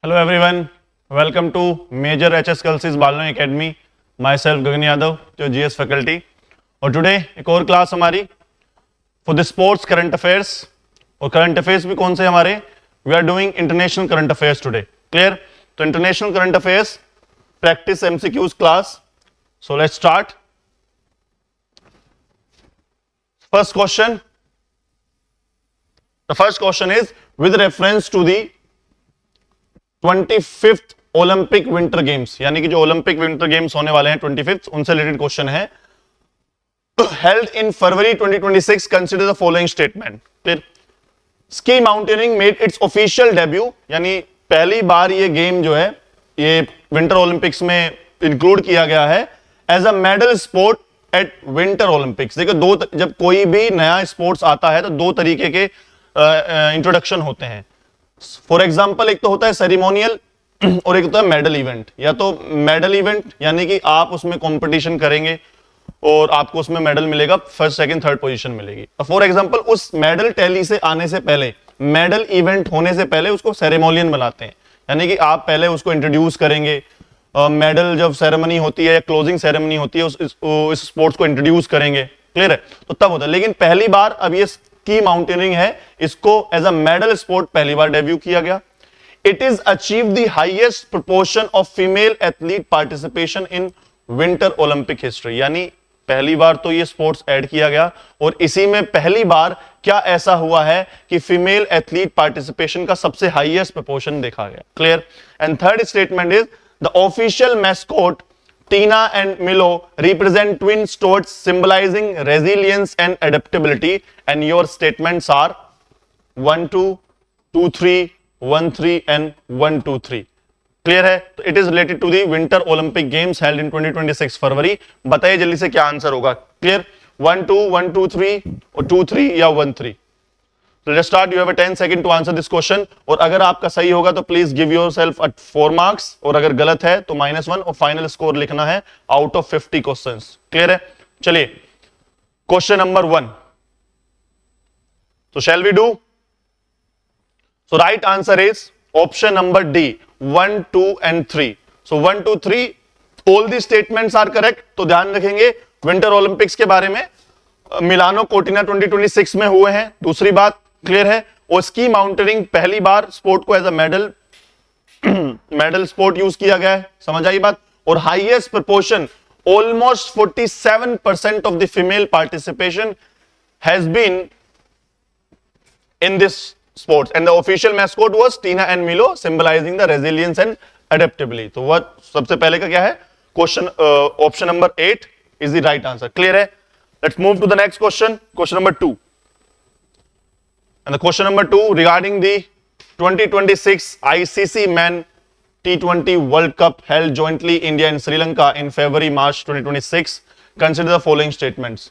Hello everyone, welcome to Major HS Kelsey's Balno Academy. Myself Gagan Yadav, जो GS faculty. और today एक और class हमारी for the sports current affairs. और current affairs भी कौन से हमारे? We are doing international current affairs today. Clear? तो international current affairs practice MCQs class. So let's start. First question. The first question is with reference to the 25th Olympic winter games, यानी कि जो Olympic winter games होने वाले हैं 25th, उनसे related question है. Held in February 2026, consider the following statement. फिर ski mountaineering made its official debut, यानी पहली बार ये गेम जो है ये विंटर ओलंपिक्स में इंक्लूड किया गया है as a medal sport at winter Olympics. देखो जब कोई भी नया स्पोर्ट्स आता है तो दो तरीके के इंट्रोडक्शन होते हैं. फॉर एग्जाम्पल एक तो होता है सेरिमोनियल और एक होता है मेडल इवेंट. या तो मेडल इवेंट यानी कि आप उसमें कंपटीशन करेंगे और आपको उसमें मेडल मिलेगा, फर्स्ट सेकंड थर्ड पोजीशन मिलेगी. फॉर एग्जांपल उस मेडल टैली से आने से पहले, मेडल इवेंट होने से पहले उसको सेरेमोनियल बनाते हैं, यानी कि आप पहले उसको इंट्रोड्यूस करेंगे. मेडल जब सेरेमनी होती है या क्लोजिंग सेरेमनी होती है उस स्पोर्ट्स को इंट्रोड्यूस करेंगे. क्लियर है? तो तब होता है. लेकिन पहली बार अब ये स्की माउंटेनिंग है, इसको एज अ मेडल स्पोर्ट पहली बार डेब्यू किया गया. It is achieve the highest proportion of female athlete participation in winter Olympic history, यानी पहली बार तो ये स्पोर्ट्स ऐड किया गया और इसी में पहली बार क्या ऐसा हुआ है कि फीमेल एथलीट पार्टिसिपेशन का सबसे हाईएस्ट प्रोपोर्शन देखा गया. Clear? And third statement is the official mascot Tina and Milo represent twin stoats symbolizing resilience and adaptability, and your statements are 1 2 2 3 1 3 and 1 2 3. Clear है? तो it is related to the winter Olympic games held in 2026 फरवरी. बताइए जल्दी से क्या answer होगा. Clear? 1 2 1 2 3 और 2 3 या 1 3. Let's start. You have a 10 second to answer this question. और अगर आपका सही होगा तो प्लीज गिव योरसेल्फ 4 मार्क्स, और अगर गलत है तो -1, और फाइनल स्कोर लिखना है आउट ऑफ 50 क्वेश्चंस. क्लियर है? चलिए question number 1. So shall we do? So right answer is option number D, 1 2 and 3. So 1 2 3 all the statements are correct. तो ध्यान रखेंगे विंटर ओलंपिक्स के बारे में मिलानो कोर्टिना 2026 में हुए हैं. दूसरी बात क्लियर है. और स्की माउंटेनिंग पहली बार स्पोर्ट को as a medal sport use किया गया है. समझ आई बात? और highest proportion almost 47% of the female participation has been in this sports and the official mascot was Tina and Milo symbolising the resilience and adaptability. तो वह सबसे पहले का क्या है? Question option number 8 is the right answer. Clear है? Let's move to the next question, question number 2. And the question number 2 regarding the 2026 ICC Men T20 World Cup held jointly India and Sri Lanka in February-March 2026. Consider the following statements.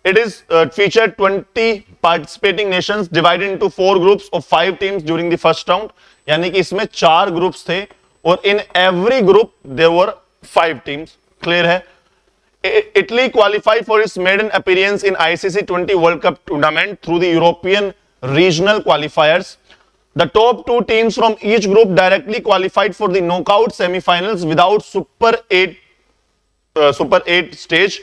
It is featured 20 participating nations divided into 4 groups of 5 teams during the first round. यानी कि इसमें 4 groups थे और in every group there were 5 teams. Clear है? Italy qualified for its maiden appearance in ICC 20 World Cup tournament through the European regional qualifiers. The top 2 teams from each group directly qualified for the knockout semi-finals without Super 8 stage.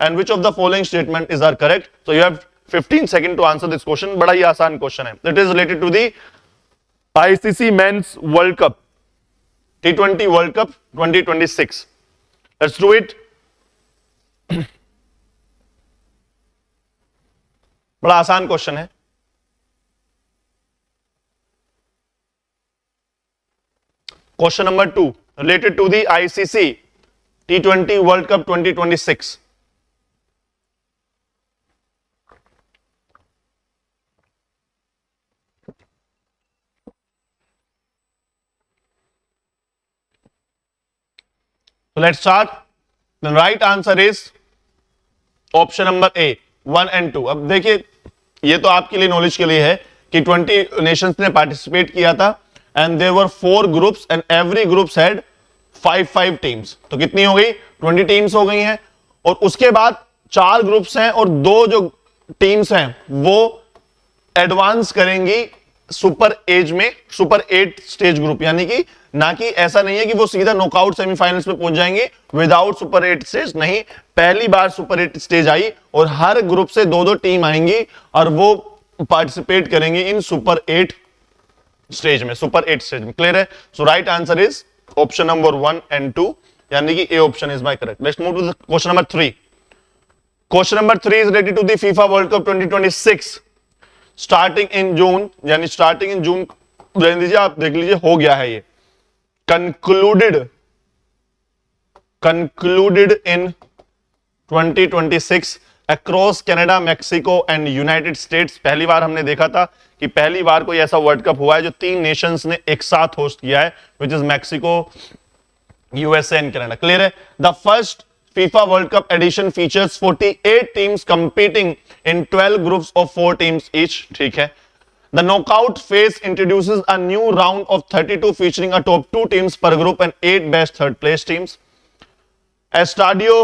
And which of the following statement is correct? So you have 15 seconds to answer this question. बड़ा ही आसान question है. It is related to the ICC Men's World Cup, T20 World Cup 2026. Let's do it. बड़ा आसान question है. Question number 2 related to the ICC T20 world cup 2026. So let's start. The right answer is option number A 1 and 2. अब देखिए ये तो आपके लिए knowledge के लिए है कि 20 नेशंस ने पार्टिसिपेट किया था and there were 4 groups and every groups had 5 teams. तो कितनी हो गई? 20 टीम्स हो गई हैं. और उसके बाद 4 ग्रुप्स हैं और 2 जो टीम्स हैं वो एडवांस करेंगी सुपर एज में सुपर 8 स्टेज ग्रुप, यानी कि ना कि ऐसा नहीं है कि वो सीधा नॉकआउट सेमीफाइनल्स में पहुंच जाएंगे विदाउट सुपर 8 स्टेज, नहीं, पहली बार सुपर 8 स्टेज आई और हर ग्रुप से दो दो टीम आएंगी और वो पार्टिसिपेट करेंगे इन सुपर 8 स्टेज में, सुपर 8 स्टेज में। क्लियर है? So right answer is option number 1 and 2, यानी कि A option is my correct. Let's move to the question number 3। Question number 3 is related to the FIFA World cup 2026 starting in June, यानी starting in जून रहने दीजिए, आप देख लीजिए हो गया है ये, concluded in 2026 across Canada, Mexico and United states. पहली बार हमने देखा था कि पहली बार कोई ऐसा वर्ल्ड कप हुआ है जो 3 नेशंस ने एक साथ होस्ट किया है, which is Mexico, USA and Canada. Clear है? The first FIFA World Cup edition features 48 teams competing in 12 groups of 4 teams each. ठीक है? The knockout phase introduces a new round of 32 featuring a top 2 teams per group and 8 best third place teams. Estadio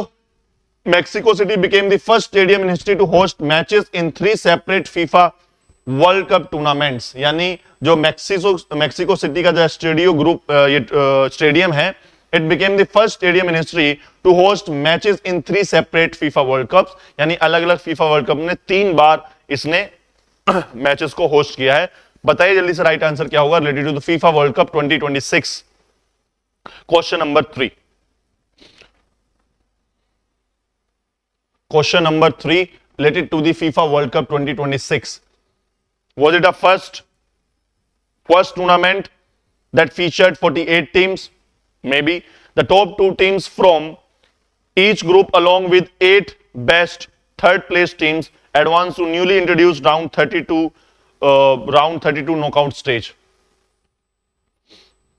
Mexico City became the first stadium in history to host matches in 3 separate FIFA World Cup tournaments. यानी जो Mexico city का जो stadium है, it became the first stadium in history to host matches in 3 separate FIFA World Cups, यानी अलग-अलग FIFA World Cup में 3 बार इसने matches को होस्ट किया है। बताइए जल्दी से राइट आंसर क्या होगा related to the FIFA World Cup 2026। Question number 3। Question number 3 related to the FIFA World Cup 2026. Was it a first tournament that featured 48 teams? Maybe. The top 2 teams from each group along with 8 best third place teams advanced to newly introduced round 32 knockout stage.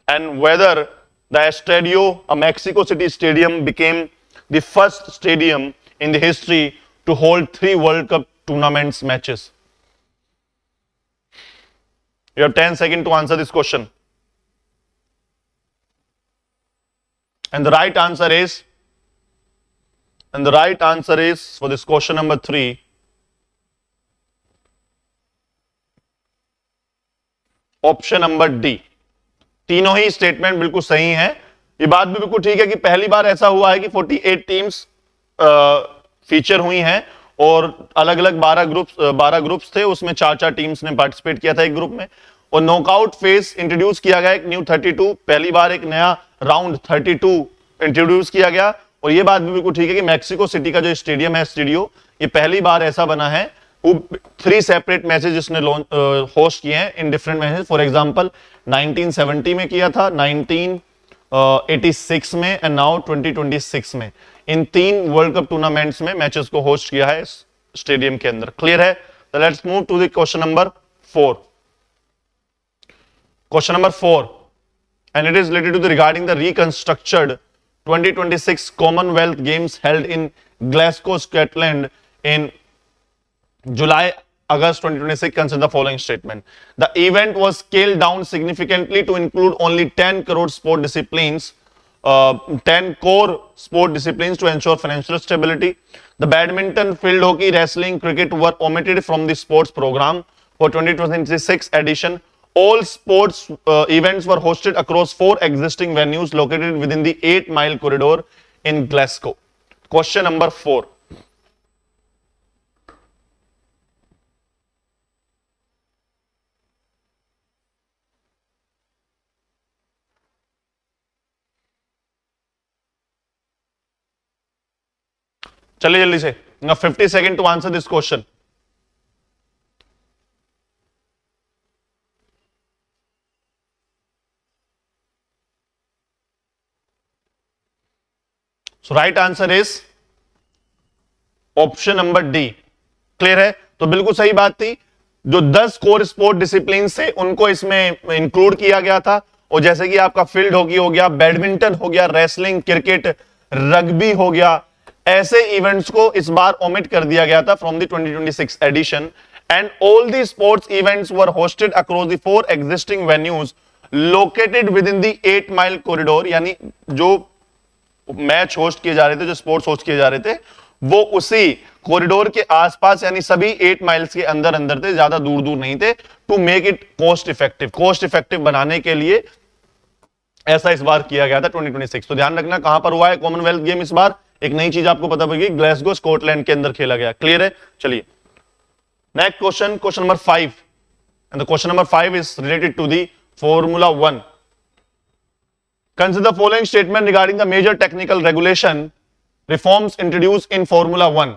And whether the Estadio, a Mexico City stadium, became the first stadium in the history to hold 3 World Cup tournaments matches. You have 10 seconds to answer this question. And the right answer is for this question number 3, option number D. तीनों ही statement बिल्कुल सही हैं। ये बात भी बिल्कुल ठीक है कि पहली बार ऐसा हुआ है कि 48 टीम्स फीचर हुई हैं और अलग अलग 12 ग्रुप्स थे, उसमें 4 टीम्स ने पार्टिसिपेट किया था एक ग्रुप में, और नॉकआउट फेज इंट्रोड्यूस किया गया एक न्यू 32, पहली बार एक नया राउंड 32 इंट्रोड्यूस किया गया। और ये बात भी बिल्कुल ठीक है कि मैक्सिको सिटी का जो स्टेडियम है, स्टेडियो, ये पहली बार ऐसा बना है, वो 3 सेपरेट मैचेस जिसने होस्ट किए हैं in different matches. For example 1970 में किया था, 1986 में एंड नाउ 2026 में, इन 3 वर्ल्ड कप टूर्नामेंट्स में मैचेस को होस्ट किया है स्टेडियम के अंदर। क्लियर है? तो let's move to the question number 4। Question number 4, and it is related to regarding the reconstructed 2026 Commonwealth Games held in Glasgow, Scotland in July-August 2026. Consider the following statement. The event was scaled down significantly to include only 10 core sport disciplines to ensure financial stability. The badminton, field hockey, wrestling, cricket were omitted from the sports program for 2026 edition. All sports events were hosted across 4 existing venues located within the 8-mile corridor in Glasgow. Question number 4. चलिए जल्दी से, 50 seconds to answer this question. So right answer is option number D. Clear है? तो बिल्कुल सही बात थी, जो 10 कोर स्पोर्ट डिसिप्लिन से उनको इसमें इंक्लूड किया गया था, और जैसे कि आपका फील्ड हॉकी हो गया, बैडमिंटन हो गया, रेसलिंग, क्रिकेट, रग्बी हो गया, ऐसे इवेंट्स को इस बार ओमिट कर दिया गया था from the 2026 edition. And all the sports events were hosted across the 4 existing venues located within the 8-mile corridor, यानी जो मैच होस्ट किए जा रहे थे, जो स्पोर्ट्स होस्ट किए जा रहे थे, वो उसी कॉरिडोर के आसपास, यानी सभी 8 माइल्स के अंदर अंदर थे, ज्यादा दूर दूर नहीं थे, to make it cost effective बनाने के लिए ऐसा इस बार किया गया था 2026। तो ध्यान रखना कहां पर हुआ है कॉमनवेल्थ गेम इस बार, एक नई चीज आपको पता पड़ेगी, ग्लासगो स्कॉटलैंड के अंदर खेला गया। क्लियर है? चलिए next question, question number 5, and the question number 5 is related to the Formula 1. Consider the following statement regarding the major technical regulation reforms introduced in Formula 1.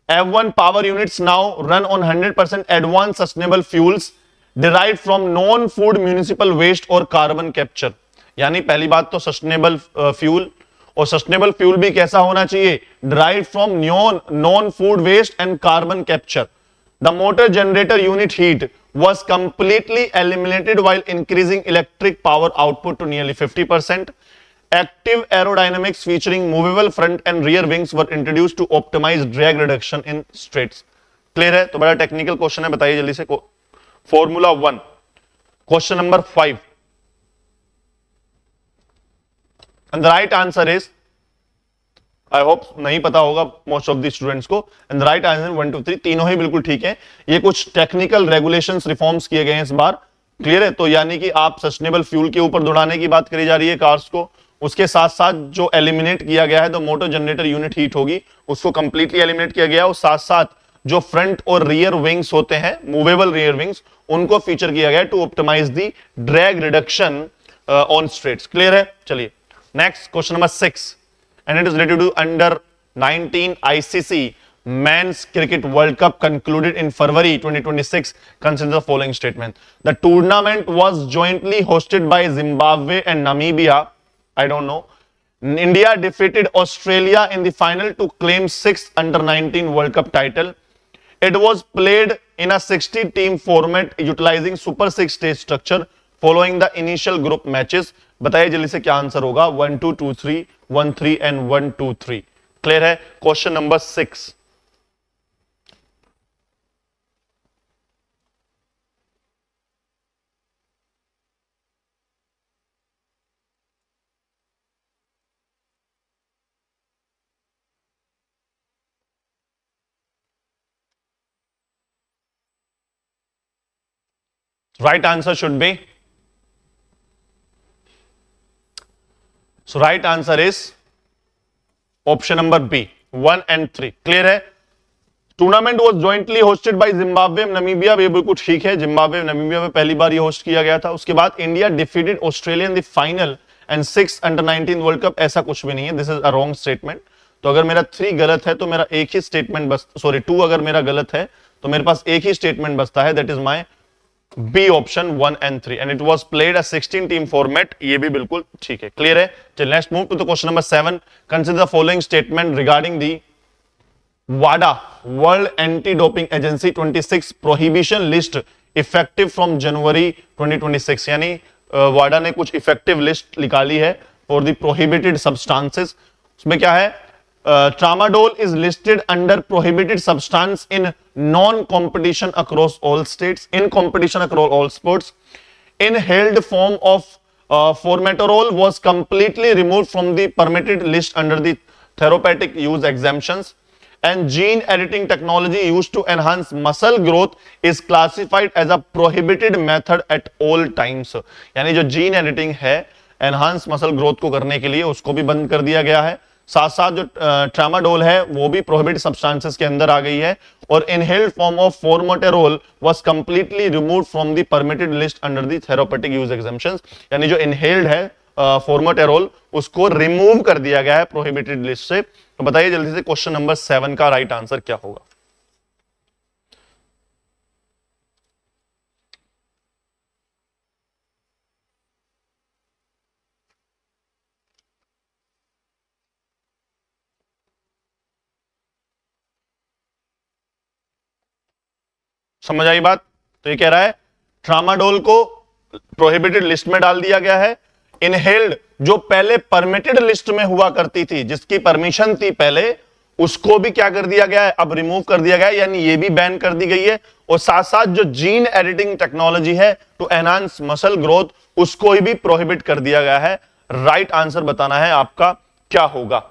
F1 power units now run on 100% advanced sustainable fuels derived from non-food municipal waste और carbon capture. यानी पहली बात तो sustainable fuel, और sustainable fuel भी कैसा होना चाहिए, derived from non-food waste and carbon capture. The motor generator unit heat was completely eliminated while increasing electric power output to nearly 50%. Active aerodynamics featuring movable front and rear wings were introduced to optimize drag reduction in straights. Clear है? तो बड़ा technical question है, बताइए जल्दी से। Formula 1, question number 5, and the right answer is, I hope नहीं पता होगा मोस्ट ऑफ द स्टूडेंट्स को, एंड राइट आंसर 1 2 3 तीनों ही बिल्कुल ठीक है। ये कुछ टेक्निकल रेगुलेशंस रिफॉर्म्स किए गए हैं इस बार। क्लियर है? तो यानी कि आप सस्टेनेबल फ्यूल के ऊपर दौड़ाने की बात करी जा रही है कार्स को, उसके साथ साथ जो एलिमिनेट किया गया है तो मोटर जनरेटर यूनिट हीट होगी, उसको कंप्लीटली एलिमिनेट किया गया, और साथ साथ जो फ्रंट और रियर विंग्स होते हैं, मूवेबल रियर विंग्स, उनको फीचर किया गया to optimise the drag reduction on straights. Clear है? चलिए next question number 6, and it is related to under 19 ICC Men's Cricket World Cup concluded in February 2026. Consider the following statement. The tournament was jointly hosted by Zimbabwe and Namibia. I don't know. India defeated Australia in the final to claim 6th under 19 World Cup title. It was played in a 60-team format utilizing Super 6 stage structure following the initial group matches. बताइए जल्दी से क्या answer होगा, 1 2 2 3 1 3 and 1 2 3। Clear है? Question number 6, right answer should B, so right answer is option number B, 1 and 3। Clear है? Tournament was jointly hosted by Zimbabwe Namibia, ये बिल्कुल ठीक है, जिम्बाब्वे नमीबिया में पहली बार ये होस्ट किया गया था। उसके बाद India defeated Australia in the final and 6 under 19 world cup, ऐसा कुछ भी नहीं है, this is a wrong statement. तो अगर मेरा 3 गलत है तो मेरा एक ही स्टेटमेंट बस, सॉरी 2 अगर मेरा गलत है तो मेरे पास एक ही स्टेटमेंट बचता है, that is my B option 1 and 3, and it was played a 16 team format, ये भी बिल्कुल ठीक है। क्लियर है? चलिए next move to the question number 7। Consider the following statement regarding the WADA world anti doping agency 26 prohibition list effective from जनवरी 2026। यानी वाडा ने कुछ इफेक्टिव लिस्ट निकाली है फॉर द प्रोहिबिटेड सब्सटेंसेस। उसमें क्या है, tramadol is listed under prohibited substance in non-competition across all states, in competition across all sports. Inhaled form of formoterol was completely removed from the permitted list under the therapeutic use exemptions, and gene editing technology used to enhance muscle growth is classified as a prohibited method at all times। यानी जो gene editing है enhance muscle growth को करने के लिए, उसको भी बंद कर दिया गया है। साथ साथ जो ट्रामाडोल है वो भी प्रोहिबिटेड सब्सटेंसेस के अंदर आ गई है, और inhaled form of formoterol was completely removed from the permitted list under the therapeutic use exemptions. यानी जो इनहेल्ड है फॉर्मोटेरोल, उसको रिमूव कर दिया गया है प्रोहिबिटेड लिस्ट से। तो बताइए जल्दी से क्वेश्चन नंबर 7 का राइट आंसर क्या होगा। समझ आई बात? तो ये कह रहा है ट्रामाडोल को प्रोहिबिटेड लिस्ट में डाल दिया गया है, इनहेल्ड जो पहले परमिटेड लिस्ट में हुआ करती थी, जिसकी परमिशन थी पहले, उसको भी क्या कर दिया गया है, अब रिमूव कर दिया गया है, यानी ये भी बैन कर दी गई है। और साथ साथ जो जीन एडिटिंग टेक्नोलॉजी है टू एनहांस मसल ग्रोथ, उसको भी प्रोहिबिट कर दिया गया है। राइट आंसर बताना है आपका क्या होगा।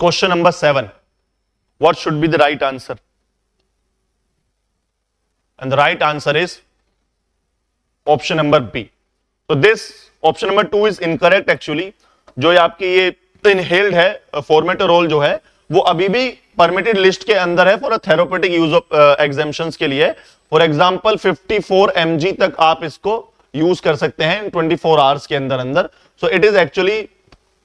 Question number 7, what should be the right answer? And the right answer is option number B. So this option number 2 is incorrect actually. जो ये आपकी ये इनहेल्ड है फॉर्मेटोरोल जो है वो अभी भी परमिटेड लिस्ट के अंदर है for a therapeutic use of exemptions के लिए. फॉर एग्जांपल 54 mg तक आप इसको यूज कर सकते हैं 24 आवर्स के अंदर. सो इट इज एक्चुअली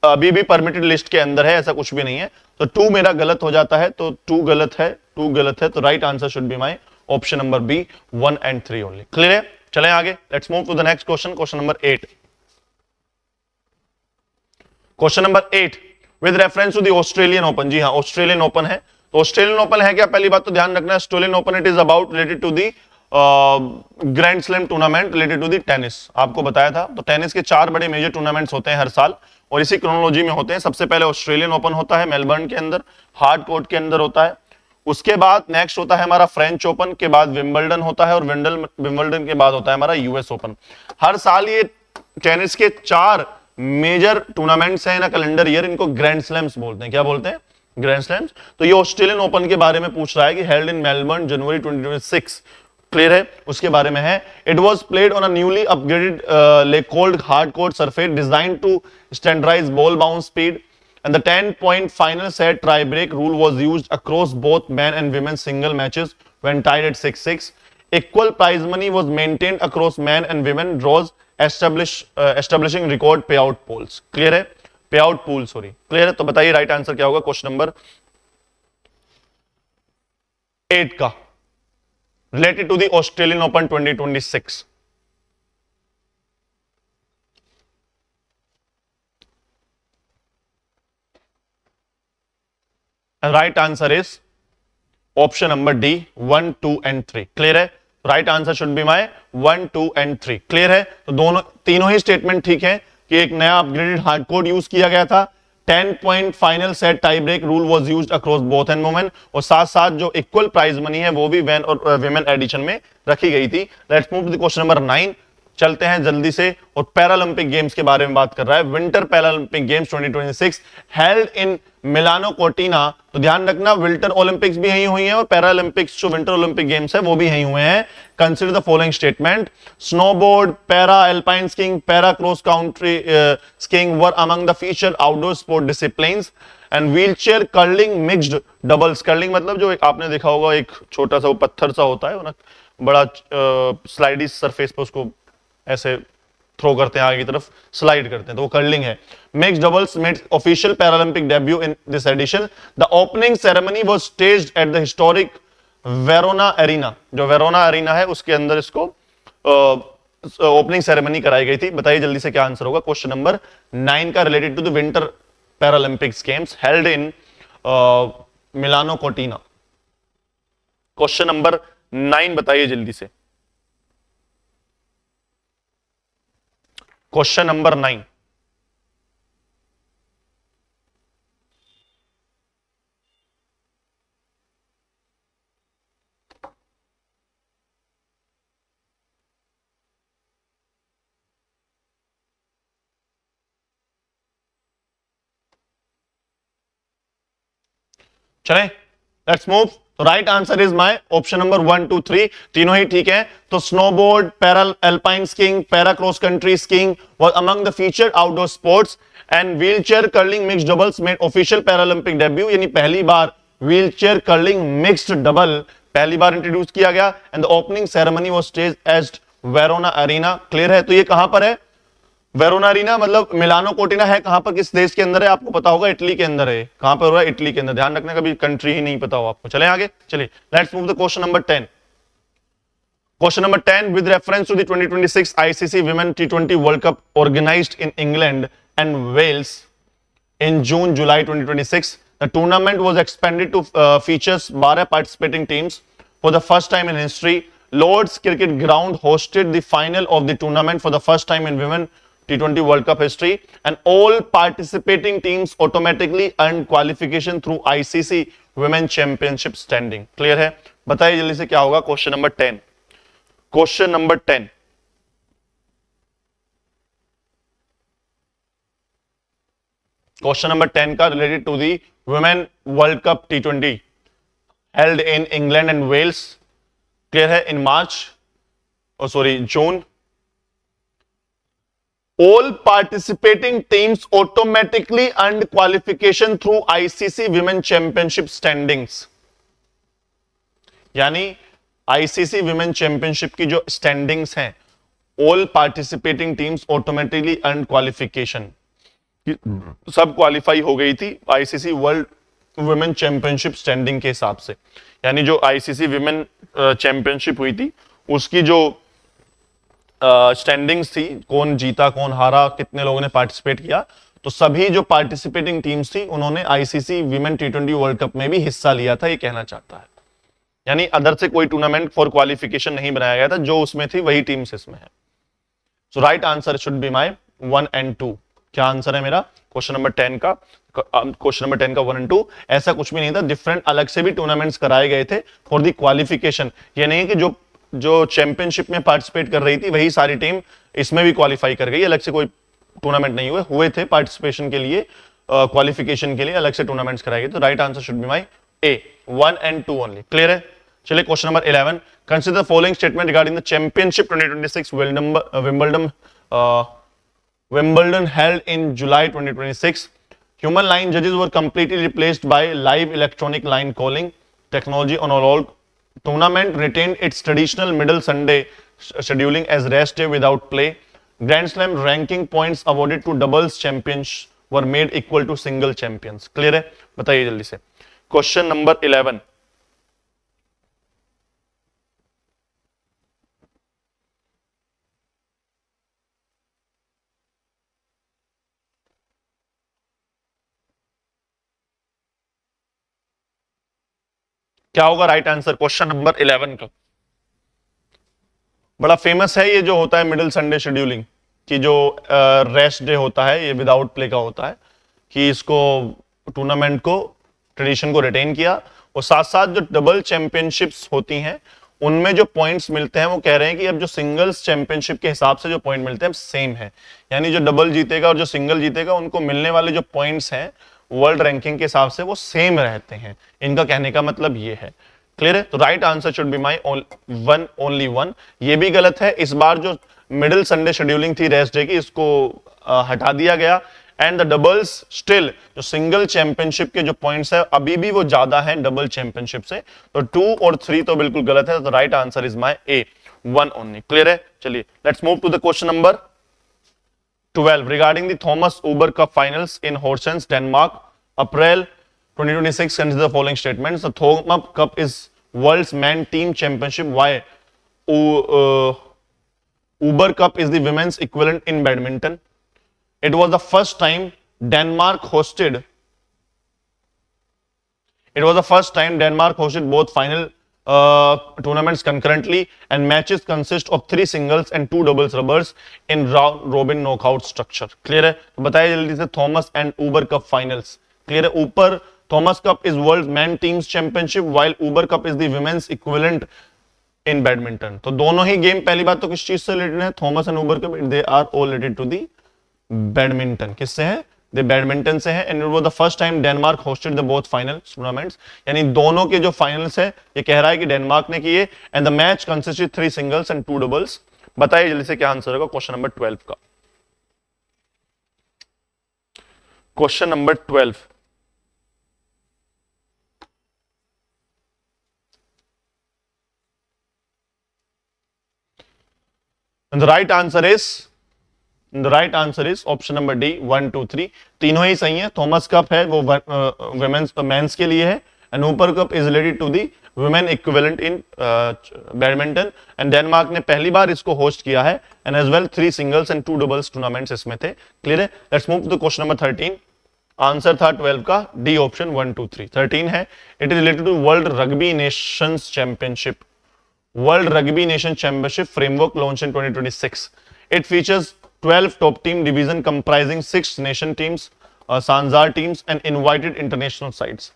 अभी भी परमिटेड लिस्ट के अंदर है, ऐसा कुछ भी नहीं है. तो 2 मेरा गलत हो जाता है, तो 2 गलत है, 2 गलत है. तो right answer should be my option number B, 1 and 3 only. Clear है? चलें आगे. Let's move to the next question, question number 8. Question number 8 with reference to the Australian Open. जी हाँ, ऑस्ट्रेलियन ओपन है. तो ऑस्ट्रेलियन ओपन है क्या? पहली बात तो ध्यान रखना, Australian open it is about related to the grand slam tournament related to the tennis. आपको बताया था. तो टेनिस के 4 बड़े मेजर टूर्नामेंट्स होते हैं हर साल और इसी क्रोनोलॉजी में होते हैं. सबसे पहले ऑस्ट्रेलियन ओपन होता है मेलबर्न के अंदर, हार्ड कोर्ट के अंदर होता है. उसके बाद नेक्स्ट होता है हमारा फ्रेंच ओपन, के बाद विंबलडन होता है और विंबलडन के बाद होता है हमारा यूएस ओपन. हर साल ये टेनिस के 4 मेजर टूर्नामेंट्स हैं ना कैलेंडर ईयर, इनको ग्रैंड स्लैम्स बोलते हैं. क्या बोलते हैं? Grand slams. तो ये ऑस्ट्रेलियन ओपन के बारे में पूछ रहा है कि held in Melbourne January 2026. Clear है? उसके बारे में है. It was played on a newly upgraded Laykold hard court surface designed to standardise ball bounce speed and the 10-point final set tie break rule was used across both men and women single matches when tied at 6-6. Equal prize money was maintained across men and women draws establishing record payout pools. Clear है? Payout pool, sorry. Clear है? तो बताइए right answer क्या होगा question number 8 का, related to the Australian Open 2026. And right answer is option number D, 1, 2 and 3. Clear है? Right answer should be my 1, 2 and 3. Clear है? तो तीनों ही स्टेटमेंट ठीक है कि एक नया अपग्रेडेड हार्डकोर यूज किया गया था. 10-point final set tie break rule was used across both and women, और साथ साथ जो इक्वल प्राइज मनी है वो भी मैन और विमेन एडिशन में रखी गई थी. Let's move to the question number 9. चलते हैं जल्दी से, और पैरालंपिक गेम्स के बारे में बात कर रहा है. Winter Paralympic games 2026 held in Milano Cortina. तो ध्यान रखना, विंटर ओलंपिक्स भी यहीं हुई हैं और पैरालंपिक्स जो विंटर ओलंपिक गेम्स है वो भी यहीं हुए हैं. Consider the following statement. Snowboard, para alpine skiing, para cross country skiing were among the feature outdoor sport disciplines. And wheelchair curling mixed doubles. Curling मतलब जो आपने देखा होगा एक छोटा सा वो पत्थर सा होता है ना, बड़ा स्लाइडी सरफेस पर उसको ऐसे थ्रो करते हैं, आगे की तरफ स्लाइड करते हैं, तो वो कर्लिंग है. Mixed doubles made official Paralympic debut in this edition. The opening ceremony was staged at the historic Verona Arena. जो वेरोना एरिना है उसके अंदर इसको ओपनिंग सेरेमनी कराई गई थी. बताइए जल्दी से क्या आंसर होगा क्वेश्चन नंबर 9 का, related to the winter Paralympics games held in Milano Cortina. Question number 9 बताइए जल्दी से. Question number 9. चलें, लेट्स मूव. तो right answer is my option number 1, 2, 3. तीनों ही ठीक है. तो snowboard, para alpine skiing, para cross country skiing was among the featured outdoor sports. And wheelchair curling mixed doubles made official Paralympic debut. यानी पहली बार wheelchair curling mixed double पहली बार इंट्रोड्यूस किया गया. And the opening ceremony was stage at Verona Arena. Clear है? तो ये कहां पर है? वेरोना एरिना मतलब मिलानो कोर्टिना है कहां पर, किस देश के अंदर है? आपको पता होगा इटली के अंदर है. कहां पर हो रहा है? इटली के अंदर. ध्यान रखना कभी कंट्री ही नहीं पता हो आपको. चले आगे. चलिए let's move the question number 10. Question number 10 with reference to the 2026 ICC women T20 world cup organised in England and Wales in June, July 2026. The tournament was expanded to features 12 participating teams. For the first time in history, Lord's Cricket Ground hosted the final of the tournament for the first time in Women T20 World Cup history, and all participating teams automatically earned qualification through ICC Women Championship standing. Clear है? बताइए जल्दी से क्या होगा question number 10. Question number 10. Question number 10 का related to the women world cup T20 held in England and Wales, clear है, in March June. All participating teams automatically earned qualification through ICC Women Championship standings. यानी ICC Women Championship की जो standings हैं, all participating teams automatically earned qualification. सब qualify हो गई थी ICC World Women Championship standing के हिसाब से. यानी जो ICC Women Championship हुई थी उसकी जो स्टैंडिंग्स थी, कौन जीता कौन हारा, कितने लोगों ने पार्टिसिपेट किया, तो सभी जो पार्टिसिपेटिंग टीम्स थी उन्होंने ICC women T20 world cup में भी हिस्सा लिया था, ये कहना चाहता है. यानी अदर से कोई टूर्नामेंट फॉर क्वालिफिकेशन नहीं बनाया गया था, जो उसमें थी वही टीम्स इसमें है. So right answer should be my 1 and 2. क्या आंसर है मेरा क्वेश्चन नंबर 10 का? क्वेश्चन नंबर 10 का 1 and 2 ऐसा कुछ भी नहीं था. डिफरेंट अलग से भी टूर्नामेंट्स कराए गए थे फॉर द क्वालिफिकेशन. ये नहीं कि जो चैंपियनशिप में पार्टिसिपेट कर रही थी वही सारी टीम इसमें भी क्वालिफाई कर गई. अलग से कोई टूर्नामेंट नहीं हुए थे पार्टिसिपेशन के लिए, क्वालिफिकेशन के लिए अलग से टूर्नामेंट्स कराए गए. तो right answer should be my A, 1 and 2 only. Clear है? चलिए question number 11. Consider the following statement regarding the championship 2026 Wimbledon held in July 2026. Human line judges were completely replaced by live electronic line calling technology on all. Tournament retained its traditional middle Sunday scheduling as rest day without play. Grand Slam ranking points awarded to doubles champions were made equal to single champions. Clear है? बताइए जल्दी से. Question number 11. क्या होगा right answer question number 11 का? बड़ा famous है ये जो होता है मिडिल संडे शेड्यूलिंग कि जो रेस्ट डे होता है, ये विदाउट प्ले का होता है, कि इसको टूर्नामेंट को ट्रेडिशन को रिटेन किया और साथ साथ जो डबल चैंपियनशिप्स होती हैं उनमें जो पॉइंट्स मिलते हैं वो कह रहे हैं कि अब जो सिंगल्स चैंपियनशिप के हिसाब से जो पॉइंट मिलते हैं सेम है. यानी जो डबल जीतेगा और जो सिंगल जीतेगा उनको मिलने वाले जो पॉइंट्स हैं वर्ल्ड रैंकिंग के हिसाब से वो सेम रहते हैं. इनका कहने का मतलब ये है. क्लियर है? तो right answer should be my 1 only 1. ये भी गलत है. इस बार जो मिडिल संडे शेड्यूलिंग थी रेस्ट डे की, इसको हटा दिया गया. एंड द डबल्स स्टिल जो सिंगल चैंपियनशिप के जो पॉइंट्स है अभी भी वो ज्यादा है डबल चैंपियनशिप से. तो 2 और 3 तो बिल्कुल गलत है. तो right answer is my A, 1 only. Clear है? चलिए let's move to the question number 12 regarding the Thomas Uber Cup finals in Horsens, Denmark, April 2026. Consider the following statements. The Thomas Cup is world's man team championship. Why? Uber Cup is the women's equivalent in badminton. It was the first time Denmark hosted. It was the first time Denmark hosted both final tournaments concurrently, and matches consist of 3 singles and 2 doubles rubbers in round robin knockout structure. Clear है? तो बताइए जल्दी से Thomas and Uber cup finals. Clear है? ऊपर Thomas cup is world man teams championship while Uber cup is the women's equivalent in badminton. तो दोनों ही game पहली बात तो किस चीज से रिलेटेड है? Thomas and Uber cup they are all related to the badminton. किससे है? दे बैडमिंटन से है. And it was the first time Denmark hosted the both final tournaments. यानी दोनों के जो फाइनल्स है ये कह रहा है कि डेनमार्क ने किए. And the match consisted 3 singles and 2 doubles. बताइए जल्दी से क्या आंसर होगा क्वेश्चन नंबर 12 का. Question number 12. And the right answer is option number D, 1, 2, 3. तीनों ही सही है. थॉमस कप है वो वुमेन्स मेंस के लिए है. And Uber cup is related to the women equivalent in badminton. And Denmark ने पहली बार इसको होस्ट किया है. And as well 3 singles and 2 doubles tournaments इसमें थे. क्लियर है? Let's move to the question number 13. Answer था 12 का डी ऑप्शन 1, 2, 3. 13 है. It is related to world rugby nations championship. World Rugby Nation Championship framework launched in 2026. It features 12 top team division comprising 6 nation teams, Sanzar teams and invited international sides.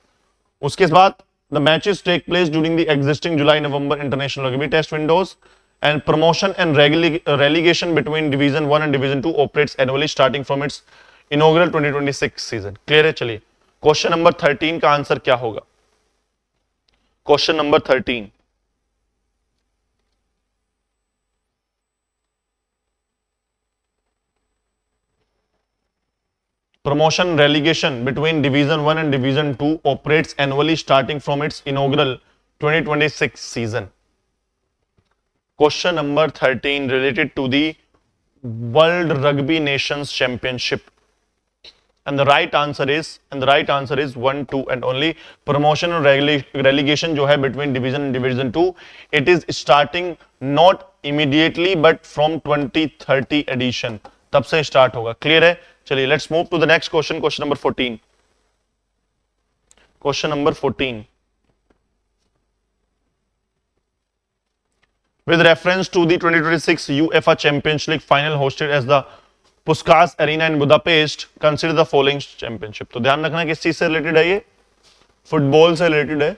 उसके बाद the matches take place during the existing July-November international rugby test windows, and promotion and relegation between Division 1 and Division 2 operates annually starting from its inaugural 2026 season. Clear है? चलिए question number 13 का answer क्या होगा? Question number 13, promotion relegation between division 1 and division 2 operates annually starting from its inaugural 2026 season. Question number 13 related to the World Rugby Nations Championship, and the right answer is 1, 2 and only. Promotion and relegation जो है between division and division 2, it is starting not immediately but from 2030 edition, तब से start होगा। Clear है? चलिए let's move to the next question, question number 14। Question number 14, with reference to the 2026 UEFA Champions League final hosted as the Puskás Arena in Budapest, consider the following championship। तो ध्यान रखना किस चीज से related है, ये फुटबॉल से related है,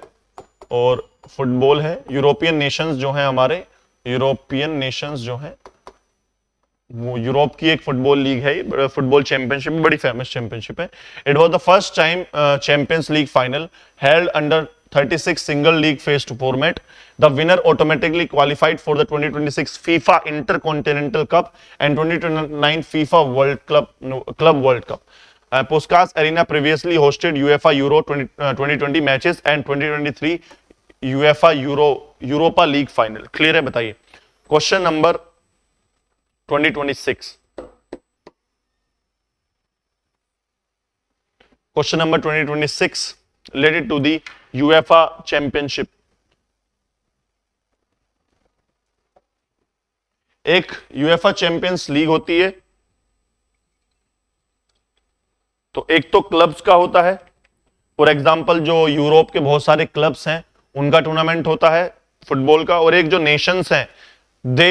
और फुटबॉल है। यूरोपियन नेशंस जो है हमारे, यूरोपियन नेशंस जो है वो यूरोप की एक फुटबॉल लीग है, फुटबॉल चैंपियनशिप, बड़ी फेमस चैंपियनशिप है। It was the first time champions league final held under 36 single league phase two format. The winner automatically qualified for the 2026 FIFA intercontinental cup and 2029 FIFA world club world cup. Puskas arena previously hosted UEFA euro 2020 matches and 2023 UEFA Europa league final. Clear है? बताइए question number 2026, question number 2026 related to the UEFA championship। एक UEFA champions league होती है, तो एक तो clubs का होता है, फॉर एग्जांपल जो यूरोप के बहुत सारे क्लब्स हैं उनका टूर्नामेंट होता है फुटबॉल का, और एक जो नेशंस हैं दे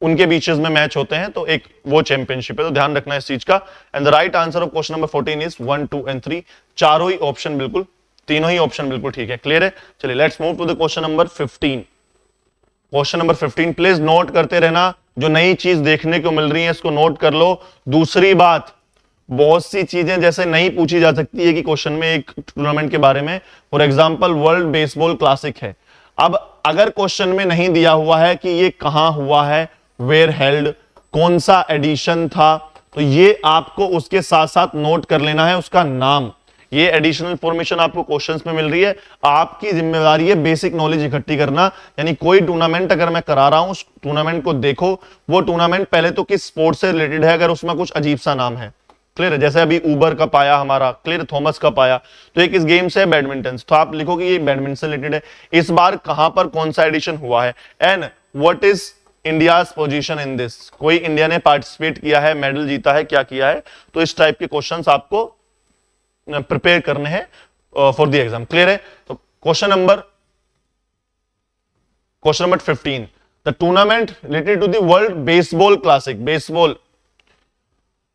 उनके बीचेस में मैच होते हैं, तो एक वो चैंपियनशिप है। तो ध्यान रखना है इस चीज का। And the right answer of question number 14 is 1, 2 and 3। चारों ही ऑप्शन बिल्कुल, तीनों ही ऑप्शन बिल्कुल ठीक है। क्लियर है? चलिए let's move to the question number 15। Question number 15 please note करते रहना, जो नई चीज देखने को मिल रही है इसको नोट कर लो। दूसरी बात, बहुत सी चीजें जैसे नहीं पूछी जा सकती है कि क्वेश्चन में एक टूर्नामेंट के बारे में, for example world baseball classic है। अब अगर क्वेश्चन में नहीं दिया हुआ है कि ये कहां हुआ है, वेयर हेल्ड, कौन सा एडिशन था, तो ये आपको उसके साथ साथ नोट कर लेना है उसका नाम। ये एडिशनल इंफॉर्मेशन आपको क्वेश्चंस में मिल रही है, आपकी जिम्मेदारी है बेसिक नॉलेज इकट्ठी करना। यानी कोई टूर्नामेंट अगर मैं करा रहा हूं, उस टूर्नामेंट को देखो, वो टूर्नामेंट पहले तो किस स्पोर्ट से रिलेटेड है, अगर उसमें कुछ अजीब सा नाम है। क्लियर है? जैसे अभी उबर कप आया हमारा, क्लियर, थॉमस कप आया, तो एक इस गेम से बैडमिंटन, तो आप लिखोगे ये बैडमिंटन से रिलेटेड है। इस बार कहां पर कौन सा एडिशन हुआ है, and what is India's position in this, कोई इंडिया ने पार्टिसिपेट किया है, मेडल जीता है, क्या किया है। तो इस टाइप के क्वेश्चंस आपको प्रिपेयर करने हैं फॉर द एग्जाम। क्लियर है? तो question number 15, the tournament related to the world baseball classic, baseball.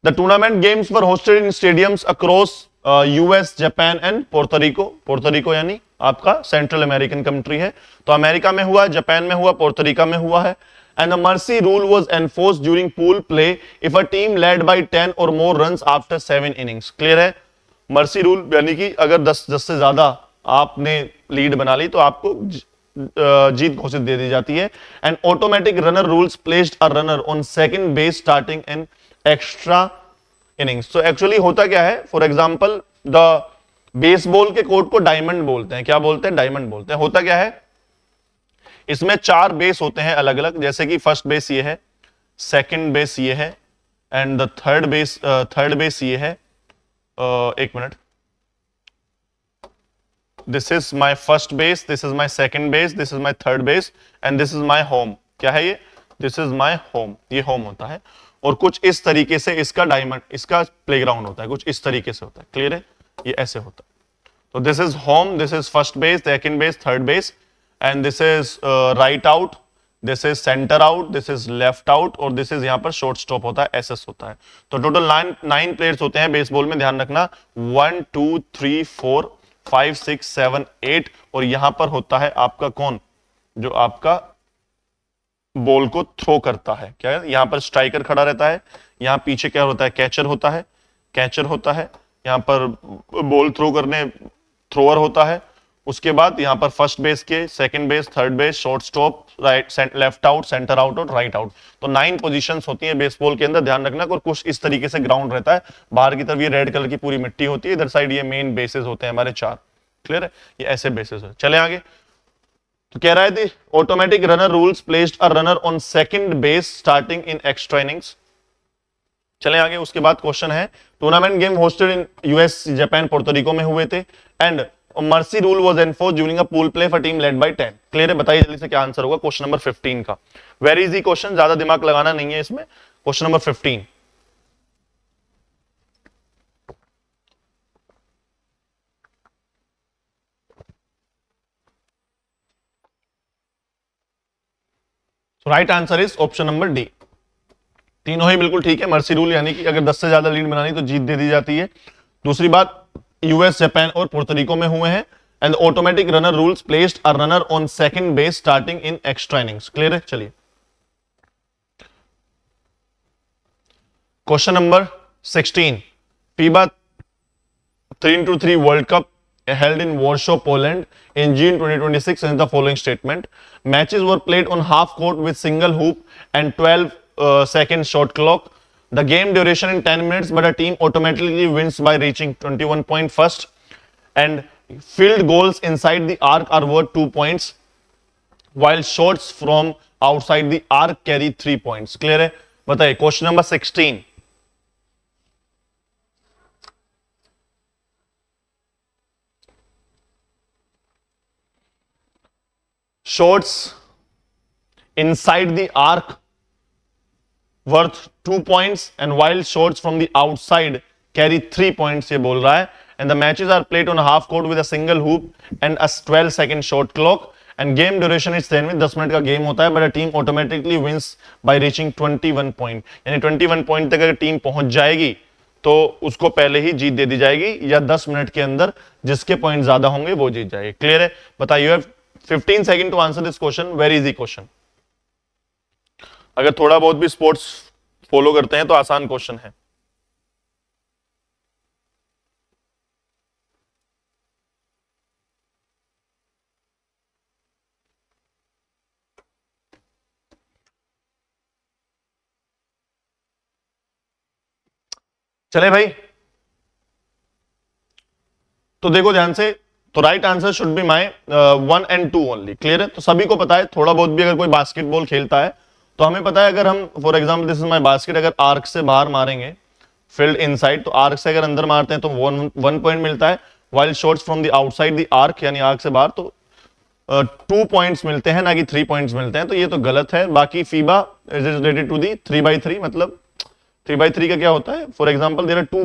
The tournament games were hosted in stadiums across US, Japan and Puerto Rico। Puerto Rico यानी आपका central American country है, तो America में हुआ, Japan में हुआ, पोर्टोरिका में हुआ है। And the mercy rule was enforced during pool play if a team led by 10 or more runs after 7 innings। Clear है? मर्सी रूल यानी कि अगर 10 से ज्यादा आपने लीड बना ली तो आपको जीत घोषित दे दी जाती है। And automatic runner rules placed a runner on second base starting in extra innings. तो एक्चुअली होता क्या है, फॉर एग्जांपल द बेसबॉल के कोर्ट को डायमंड बोलते हैं। क्या बोलते हैं? डायमंड बोलते हैं। होता क्या है, इसमें 4 बेस होते हैं अलग अलग, जैसे कि फर्स्ट बेस ये है, सेकंड बेस ये है, एंड द थर्ड बेस ये है। एक minute, this is my first base, this is my second base, this is my third base and this is my home. क्या है ये? दिस इज माई होम, ये home होता है। और कुछ इस तरीके से इसका डायमंड, इसका प्लेग्राउंड होता है, कुछ इस तरीके से होता है। क्लियर है? ये ऐसे होता है। तो this is home, this is first base, second base, third base, and this is right out, this is centre out, this is left out, और दिस इज यहां पर शॉर्ट स्टॉप होता है, एसएस होता है। तो टोटल 9 प्लेयर्स होते हैं बेसबॉल में, ध्यान रखना। 1 2 3 4 5 6 7 8, और यहां पर होता है आपका कौन, जो आपका बॉल को थ्रो करता है। क्या है? यहां पर स्ट्राइकर खड़ा रहता है, यहां पीछे क्या होता है? कैचर होता है, कैचर होता है, यहां पर बॉल थ्रो करने थ्रोअर होता है। उसके बाद यहां पर फर्स्ट बेस के, second base, third base, short stop, right, left out, centre out और राइट आउट। तो 9 पोजीशंस होती हैं बेसबॉल के अंदर, ध्यान रखना। और कुछ इस तरीके से ग्राउंड रहता है, बाहर की तरफ ये रेड कलर की पूरी मिट्टी होती है, इधर साइड ये मेन बेसेस होते हैं हमारे 4। क्लियर है? ये ऐसे बेसेस है। चले आगे। तो कह रहा है थी automatic runner rules placed a runner on second base starting in extra innings. चले आगे। उसके बाद क्वेश्चन है tournament game hosted in US, Japan, Puerto Rico में हुए थे and mercy rule was enforced during a pool play for team led by 10। Clear है? बताइए जल्दी से क्या आंसर होगा क्वेश्चन नंबर 15 का। वेरी इजी क्वेश्चन, ज्यादा दिमाग लगाना नहीं है इसमें। Question number 15। Right answer is option number D. तीनों ही बिल्कुल ठीक है। मर्सी रूल यानी कि अगर 10 से ज्यादा लीड बनानी तो जीत दे दी जाती है। दूसरी बात, यूएस, जापान और पोर्टोरिको में हुए हैं। And automatic runner rules placed a runner on second base starting in extra innings. Clear है? चलिए question number 16। FIBA 3x3 world cup held in Warsaw, Poland in June 2026 is the following statement. Matches were played on half court with single hoop and 12 second shot clock. The game duration in 10 minutes, but a team automatically wins by reaching 21 point first. And field goals inside the arc are worth 2 points, while shots from outside the arc carry 3 points. Clear है? बताइए question number 16। shots inside the arc worth 2 points and while shots from the outside carry 3 points, ये बोल रहा है। and the matches are played on half court with a single hoop and a 12-second shot clock and game duration is 10 minutes, 10 minute का game होता है, but a team automatically wins by reaching 21 point। यानी 21 point तक अगर team पहुंच जाएगी तो उसको पहले ही जीत दे दी जाएगी, या 10 मिनट के अंदर जिसके पॉइंट ज्यादा होंगे वो जीत जाएगी। क्लियर है? बताइए 15 second to answer this question. Very easy question. अगर थोड़ा बहुत भी स्पोर्ट्स फॉलो करते हैं तो आसान क्वेश्चन है। चले भाई, तो देखो ध्यान से। तो right answer should be my 1 and 2 only. Clear है? तो सभी को पता है, थोड़ा बहुत भी अगर कोई बास्केटबॉल खेलता है तो हमें पता है, अगर हम for example this is my basket, अगर आर्क से बाहर मारेंगे फील्ड इनसाइड, तो आर्क से अगर अंदर मारते हैं तो 1 पॉइंट मिलता है, while shots from the outside the arc यानी आर्क से बाहर तो 2 पॉइंट्स मिलते हैं, ना कि 3 पॉइंट्स मिलते हैं। तो ये तो गलत है। बाकी FIBA is related to the 3x3, मतलब 3x3 का क्या होता है? For example there are two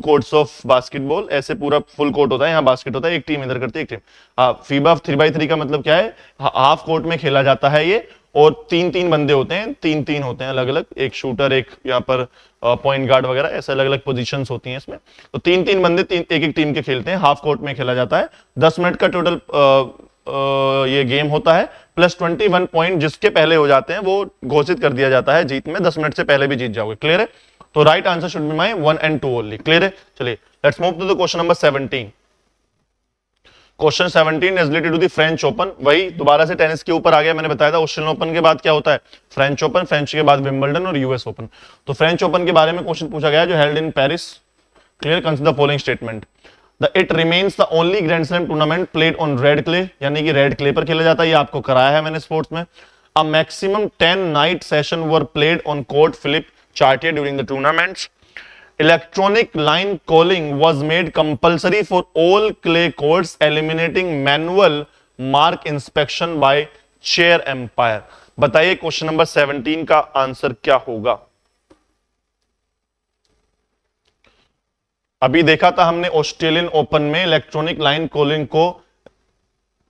courts of basketball, ऐसे पूरा फुल कोर्ट होता है, यहाँ बास्केट होता है, एक टीम इधर करती है, एक टीम। हाँ, फीबा 3x3 का मतलब क्या है? हाफ कोर्ट में खेला जाता है ये, और 3-3 बंदे होते हैं, 3-3 होते हैं अलग अलग, एक शूटर, एक यहाँ पर पॉइंट गार्ड वगैरह, ऐसे अलग अलग पोजीशंस होती हैं इसमें। तो 3-3 बंदे एक एक टीम के खेलते हैं, हाफ कोर्ट में खेला जाता है। 10 मिनट का टोटल ये गेम होता है, प्लस 21 पॉइंट जिसके पहले हो जाते हैं वो घोषित कर दिया जाता है जीत में। 10 मिनट से पहले भी जीत जाओगे। क्लियर है? तो right answer should be my 1 and 2 only. Clear है? चलिए let's move to the question number 17। Question 17 is related to the French Open. वही दोबारा से टेनिस के ऊपर आ गया। मैंने बताया था ऑस्ट्रेलियन ओपन के बाद क्या होता है? फ्रेंच ओपन, फ्रेंच के बाद विंबलडन और यूएस ओपन। तो फ्रेंच ओपन के बारे में क्वेश्चन पूछा गया जो held in Paris. Clear? Consider the following statement. It remains the only grand slam tournament played on red clay, यानी कि रेड क्ले पर खेला जाता है। ये आपको कराया है मैंने स्पोर्ट्स में। A maximum 10 night session were played on court Philippe Chatrier during the tournaments. Electronic line calling was made compulsory for all clay courts, eliminating manual mark inspection by chair umpire। बताइए question number 17 का answer क्या होगा? अभी देखा था हमने Australian open में electronic line calling को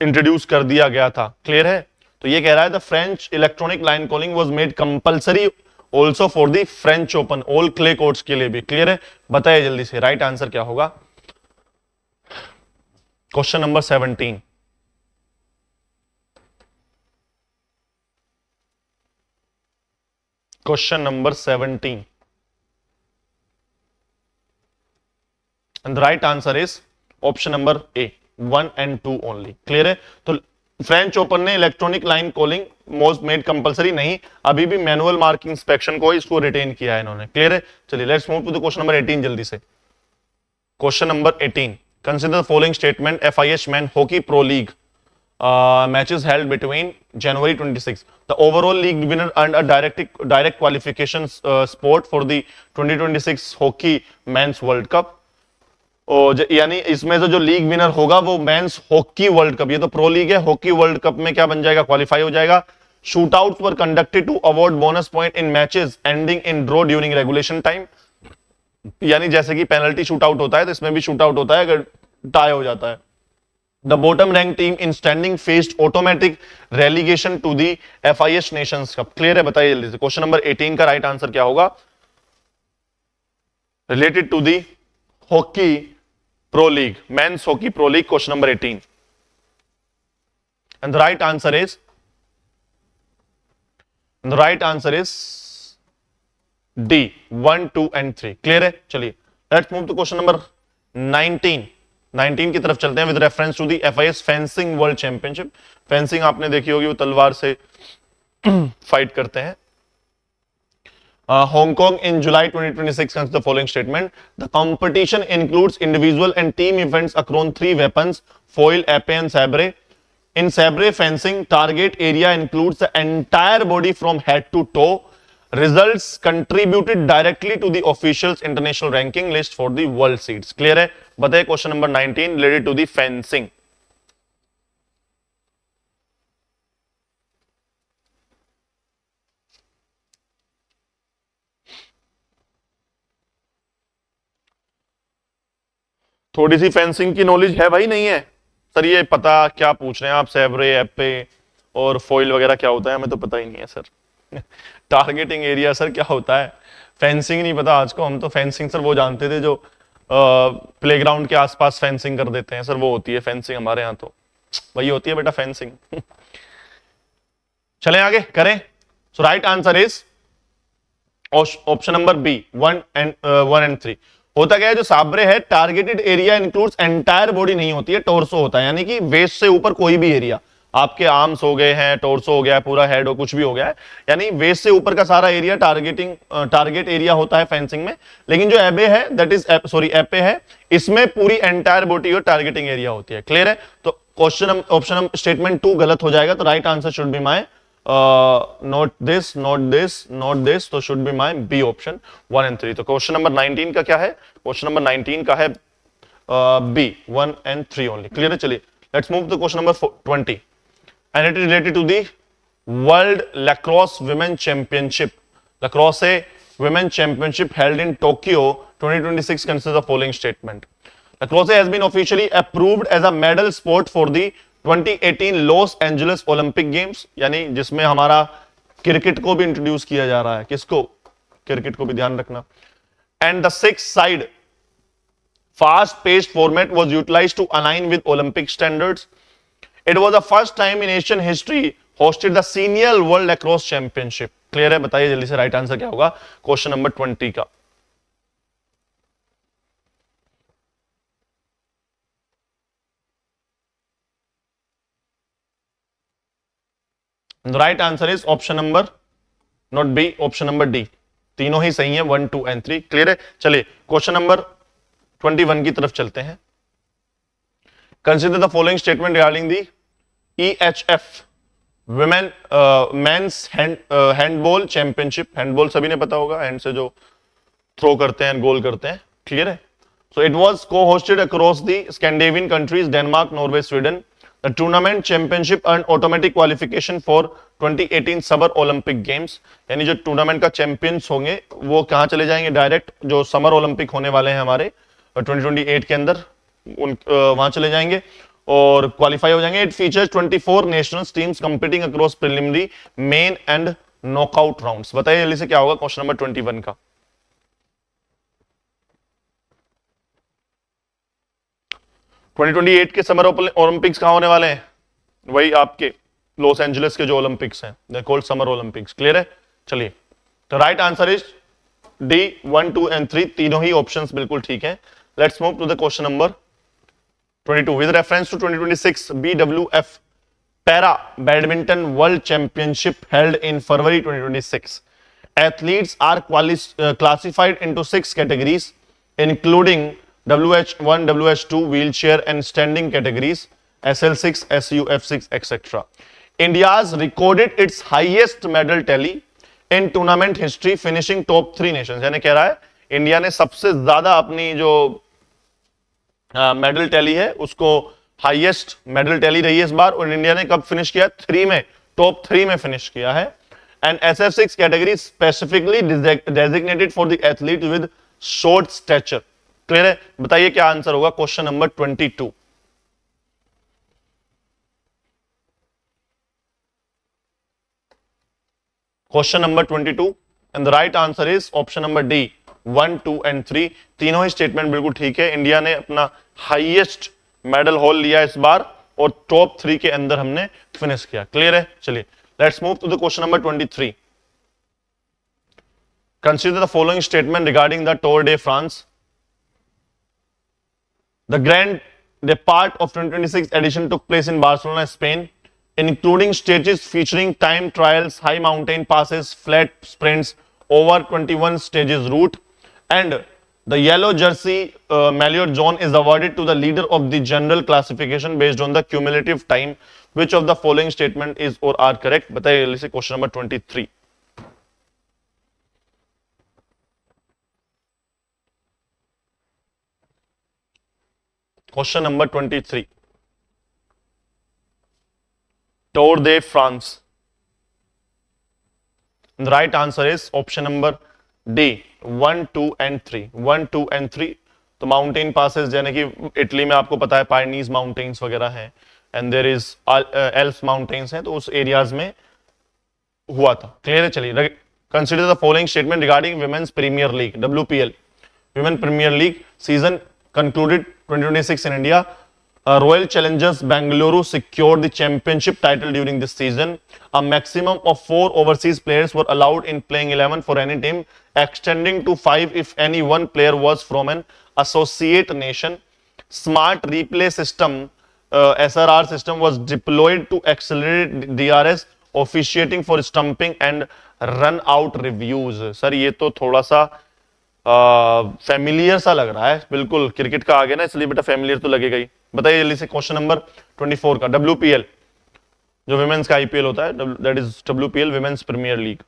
इंट्रोड्यूस कर दिया गया था। क्लियर है? तो ये कह रहा है the French electronic line calling was made compulsory also for the French open, all clay courts के लिए भी। क्लियर है? बताइए जल्दी से राइट आंसर क्या होगा question number 17। Question number 17 and the right answer is option number A 1 and 2 only. Clear है? तो फ्रेंच ओपन ने electronic line calling most made compulsory नहीं, अभी भी मैनुअल मार्किंग इंस्पेक्शन को इसको रिटेन किया है इन्होंने। क्लियर है? चलिए let's move to the question number 18 जल्दी से। Question number 18, consider the following statement, FIH men hockey pro league matches held between January 26. The overall league winner earned a direct qualification spot for the 2026 hockey men's world cup. यानी इसमें से जो league winner होगा वो men's hockey world cup, ये तो pro league है, hockey world cup में क्या बन जाएगा? क्वालिफाई हो जाएगा। Shootouts were conducted to award bonus point in matches ending in draw during regulation time. यानी जैसे कि पेनल्टी शूटआउट होता है तो इसमें भी शूटआउट होता है अगर टाई हो जाता है। The bottom ranked team in standing faced automatic relegation to the FIH Nations Cup. Clear है? बताइए जल्दी से। क्वेश्चन नंबर 18 का राइट आंसर क्या होगा? Related to the hockey pro league, men's hockey pro league, question number 18 and the right answer is D 1, 2 and 3। Clear है? चलिए let's move to question number 19 की तरफ चलते हैं with reference to the FIH fencing world championship. Fencing आपने देखी होगी, वो तलवार से फाइट करते हैं। Hong Kong in July 2026 comes the following statement. The competition includes individual and team events across 3 weapons, foil, épée and sabre. In sabre fencing, target area includes the entire body from head to toe. Results contributed directly to the officials international ranking list for the world seeds. Clear है? बताइए question number 19 related to the fencing. थोड़ी सी fencing की knowledge है भाई? नहीं है sir? ये पता क्या पूछ रहे हैं आप? सेवरे, एप्पे और फॉइल वगैरह क्या होता है? हमें तो पता ही नहीं है सर। टारगेटिंग एरिया सर क्या होता है? फेंसिंग नहीं पता आज को? हम तो फेंसिंग सर वो जानते थे जो प्लेग्राउंड के आसपास फेंसिंग कर देते हैं सर, वो होती है फेंसिंग हमारे यहाँ, तो वही होती है बेटा फेंसिंग। चलें आगे करें। So right answer is option number B 1 and 3। होता क्या है, जो साबरे है targeted area includes entire body नहीं होती है, टोर्सो होता है, यानी कि वेस्ट से ऊपर कोई भी एरिया, आपके आर्म्स हो गए हैं, टोर्सो हो गया, पूरा हेड हो, कुछ भी हो गया है, यानी वेस्ट से ऊपर का सारा एरिया टारगेट एरिया होता है फेंसिंग में। लेकिन जो एबे है दैट इज एपे है, इसमें पूरी एंटायर बॉडी और टारगेटिंग एरिया होती है। क्लियर है? तो क्वेश्चन ऑप्शन स्टेटमेंट 2 गलत हो जाएगा, तो right answer should be my not this, not this, not this, तो should be my B option 1 and 3। तो क्वेश्चन नंबर 19 का क्या है? क्वेश्चन नंबर 19 का है बी 1 and 3 ओनली। क्लियर है? चलिए let's move to question number 20 and it is related to the World Lacrosse Women Championship. Lacrosse Women Championship held in Tokyo 2026 consists the following statement. Lacrosse has been officially approved as a medal sport for the 2018 Los Angeles Olympic Games, यानी जिसमें हमारा cricket को भी introduce किया जा रहा है। किसको? क्रिकेट को भी, ध्यान रखना। And the 6-side fast-paced format was utilized to align with Olympic standards. It was the first time in Asian history hosted the Senior World Lacrosse Championship. Clear है? बताइए जल्दी से राइट आंसर क्या होगा क्वेश्चन नंबर 20 का। Right answer is option number not be, option number D. तीनों ही सही है, 1, 2 and 3। क्लियर है? चलिए क्वेश्चन नंबर 21 की तरफ चलते हैं। Consider the following statement regarding the EHF women men's handball championship. Handball सभी ने पता होगा, हैंड से जो थ्रो करते हैं, गोल करते हैं। क्लियर है? So it was co-hosted across the Scandinavian countries Denmark, Norway, Sweden. The tournament championship earned automatic qualification for 2018 Summer Olympic Games. यानी जो टूर्नामेंट का चैंपियंस होंगे वो कहां चले जाएंगे? डायरेक्ट जो समर ओलंपिक होने वाले हैं हमारे 2028 के अंदर, वहां चले जाएंगे और क्वालिफाई हो जाएंगे। It features 24 national teams competing across preliminary, main and knockout rounds. बताइए जल्दी से क्या होगा क्वेश्चन नंबर 21 का। 2028 के समर ओलंपिक्स कहां होने वाले हैं? वही आपके लॉस एंजलिस के जो ओलंपिक्स हैं, they called summer Olympics. Clear है? चलिए तो right answer is D 1, 2 and 3, तीनों ही ऑप्शंस बिल्कुल ठीक है। Let's move to the question number 22 with reference to 2026 BWF Para Badminton World Championship held in February 2026. Athletes are classified into 6 categories, including WH1, WH2, wheelchair and standing categories, SL6, SUF6, etc. India's recorded its highest medal tally in tournament history, finishing top 3 nations. यानी कह रहा है India ने सबसे ज्यादा अपनी जो medal tally है उसको हाईएस्ट मेडल टैली रही है इस बार, और इंडिया ने कब फिनिश किया? 3 में, टॉप 3 में फिनिश किया है। And SF6 category specifically designated for the athlete with short stature. Clear है? बताइए क्या आंसर होगा question number 22। Question number 22 and the right answer is option number D 1, 2 and 3। तीनों ही स्टेटमेंट बिल्कुल ठीक है। इंडिया ने अपना हाईएस्ट मेडल हॉल लिया इस बार और टॉप 3 के अंदर हमने फिनिश किया। क्लियर है? चलिए let's move to the question number 23। Consider the following statement regarding the Tour de France. The grand depart of 2026 edition took place in Barcelona, Spain, including stages featuring time trials, high mountain passes, flat sprints, over 21 stages route, and the yellow jersey Marriott zone is awarded to the leader of the general classification based on the cumulative time. Which of the following statement is or are correct? बताइए जल्दी से। Question number 23। Question number 23, tour de France. The right answer is option number D 1, 2 and 3। 1, 2 and 3 तो mountain passes यानी कि Italy में आपको पता है पायनीज माउंटेन्स वगैरह हैं, and there is Alps mountains हैं, तो उस एरियाज में हुआ था। क्लियर है? चलिए consider the following statement regarding women's premier league WPL। Women premier league season concluded 2026 in India. Royal Challengers Bengaluru secured the championship title during this season. A maximum of 4 overseas players were allowed in playing 11 for any team, extending to 5 if any one player was from an associate nation. Smart replay system, SRR system, was deployed to accelerate DRS, officiating for stumping and run out reviews. Sir ये तो थोड़ा सा familiar सा लग रहा है, बिल्कुल cricket का आ गया ना, इसलिए बेटा फैमिलियर तो लगेगा ही। बताइए जल्दी से क्वेश्चन नंबर 24 का। WPL जो विमेंस का IPL होता है, that is WPL women's premier league.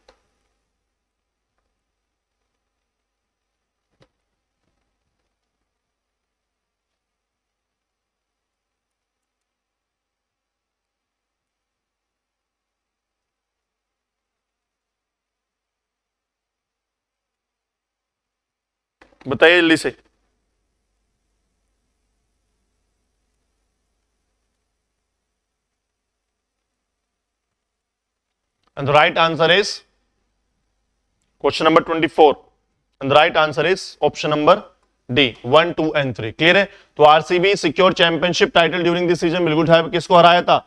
बताइए जल्दी से। And the right answer is question number 24. And the right answer is option number D 1, 2 and 3। Clear है? तो RCB secure championship title during this season. बिल्कुल था। किसको हराया था?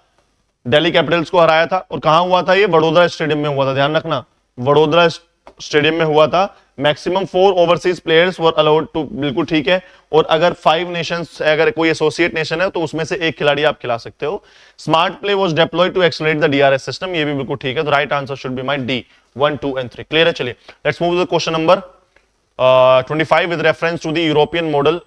दिल्ली कैपिटल्स को हराया था। और कहां हुआ था ये? वडोदरा स्टेडियम में हुआ था। ध्यान रखना, वडोदरा स्टेडियम में हुआ था। Maximum 4 overseas players were allowed to. बिल्कुल ठीक है। और अगर 5 नेशंस, अगर कोई एसोसिएट नेशन है तो उसमें से एक खिलाड़ी आप खिला सकते हो। Smart play was deployed to accelerate the DRS system. ये भी बिल्कुल ठीक है। तो right answer should be my D 1, 2 and 3। Clear है? चलिए let's move to the question number 25 with reference to the European modern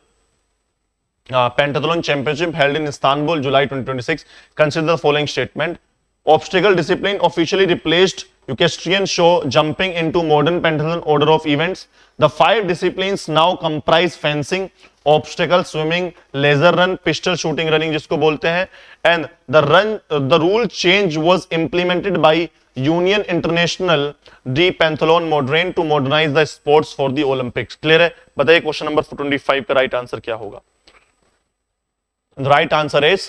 pentathlon championship held in Istanbul July 2026. Consider the following statement. Obstacle discipline officially replaced equestrian show jumping into modern pentathlon order of events. The 5 disciplines now comprise fencing, obstacle, swimming, laser run, pistol shooting, running जिसको बोलते हैं, and the rule change was implemented by Union International de Pentathlon Moderne to modernize the sports for the Olympics. Clear है? बताइए question number 25 का right answer क्या होगा? The right answer is,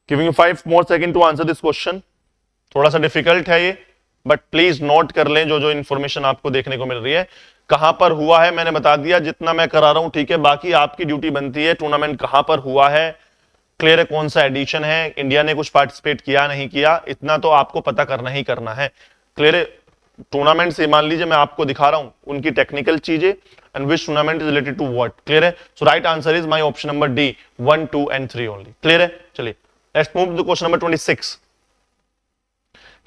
giving you 5 more seconds to answer this question. थोड़ा सा difficult है ये, but please note कर लें जो जो इंफॉर्मेशन आपको देखने को मिल रही है। कहां पर हुआ है मैंने बता दिया, जितना मैं करा रहा हूं ठीक है। बाकी आपकी ड्यूटी बनती है टूर्नामेंट कहां पर हुआ है, क्लियर है, कौन सा एडिशन है, इंडिया ने कुछ पार्टिसिपेट किया नहीं किया, इतना तो आपको पता करना ही करना है। क्लियर है? टूर्नामेंट से मान लीजिए मैं आपको दिखा रहा हूं उनकी टेक्निकल चीजें and which tournament is related to what, clear है? So right answer is my option number D 1, 2 and 3 only, clear है? चलिए let's move to question number 26.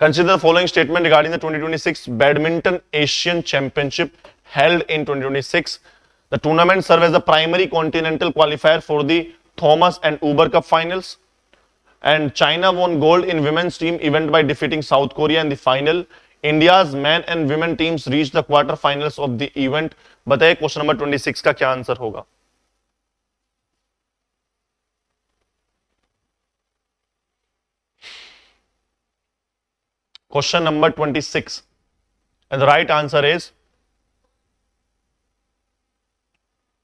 Consider the following statement regarding the 2026 Badminton Asian Championship held in 2026. The tournament served as the primary continental qualifier for the Thomas and Uber Cup finals. And China won gold in women's team event by defeating South Korea in the final. India's men and women teams reached the quarterfinals of the event. बताइए question number 26 का क्या answer होगा? Question number 26. And the right answer is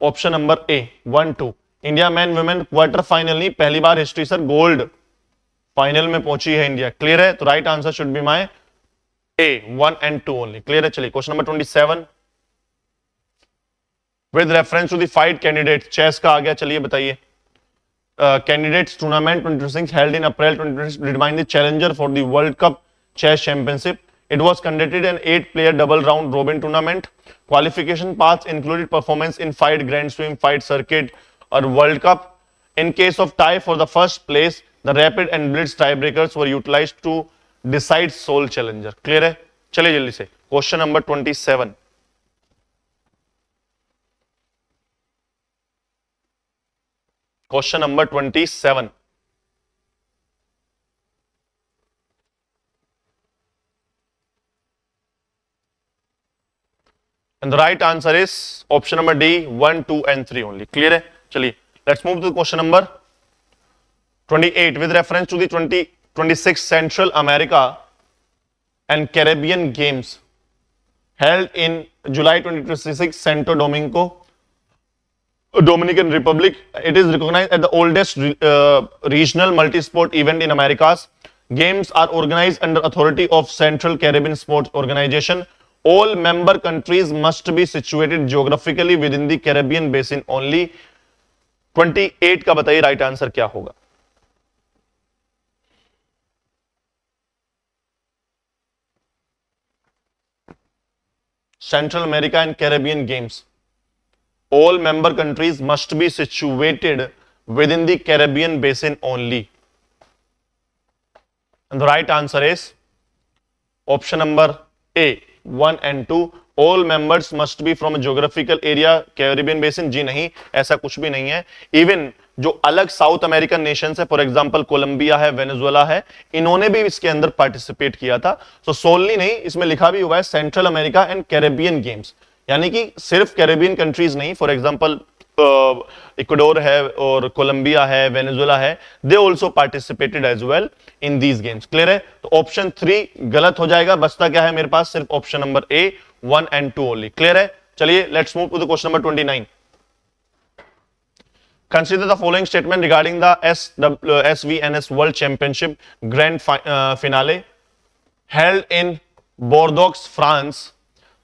option number A 1, 2. India man women quarter final नहीं, पहली बार history सर gold final में पहुंची है इंडिया, क्लियर है? तो right answer should be my A 1 and 2 only, clear है? चलिए question number 27. With reference to the FIDE candidate, chess का आ गया, चलिए बताइए. Candidates tournament 2026 held in April 2026 determined the challenger for the World Cup Chess Championship. It was conducted an 8-player double round robin tournament. Qualification paths included performance in fight, Grand Slam, fight circuit or World Cup. In case of tie for the first place, the rapid and blitz tiebreakers were utilized to decide sole challenger. Clear है? चलिए जल्दी से question number 27. Question number 27. And the right answer is option number D 1, 2 and 3 only. Clear है? चलिए let's move to question number 28. With reference to the 2026 Central America and Caribbean Games held in July 2026 Santo Domingo, Dominican Republic, it is recognized as the oldest regional multi-sport event in Americas. Games are organized under authority of Central Caribbean Sports Organization. All member countries must be situated geographically within the Caribbean basin only. 28 का बताइए right answer क्या होगा? Central America and Caribbean Games. All member countries must be situated within the Caribbean basin only. And the right answer is option number A 1 and 2. All members must be from a geographical area Caribbean basin. जी नहीं, ऐसा कुछ भी नहीं है. Even जो अलग south American Nations है, for example Colombia है, वेनेजुएला है, इन्होंने भी इसके अंदर पार्टिसिपेट किया था. सो सोलली नहीं, इसमें लिखा भी हुआ है central America and Caribbean games, यानी कि सिर्फ कैरेबियन कंट्रीज नहीं. फॉर एग्जांपल इक्वाडोर है और कोलंबिया है, वेनेजुएला है, they also participated as well in these games. Clear है? तो ऑप्शन 3 गलत हो जाएगा. बचता क्या है मेरे पास? सिर्फ option number A 1 and 2 only. Clear है? चलिए let's move to the question number 29. Consider the following statement regarding the SVNS World Championship Grand Finale held in Bordeaux, France.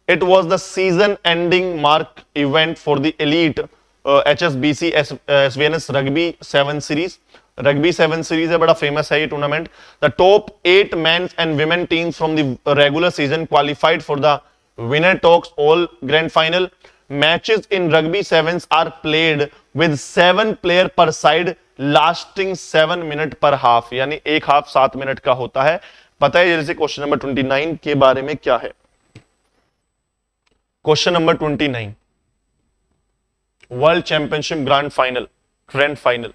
It was the season-ending mark event for the elite HSBC SVNS Rugby 7 Series. Rugby 7 Series है, बड़ा famous है ये tournament. The top 8 men's and women teams from the regular season qualified for the winner talks all grand final. Matches in Rugby Sevens are played with 7 player per side, lasting 7 minute per half. यानी एक half 7 minute का होता है. पता है जैसे question number 29 के बारे में क्या है? Question number 29 world championship grand final.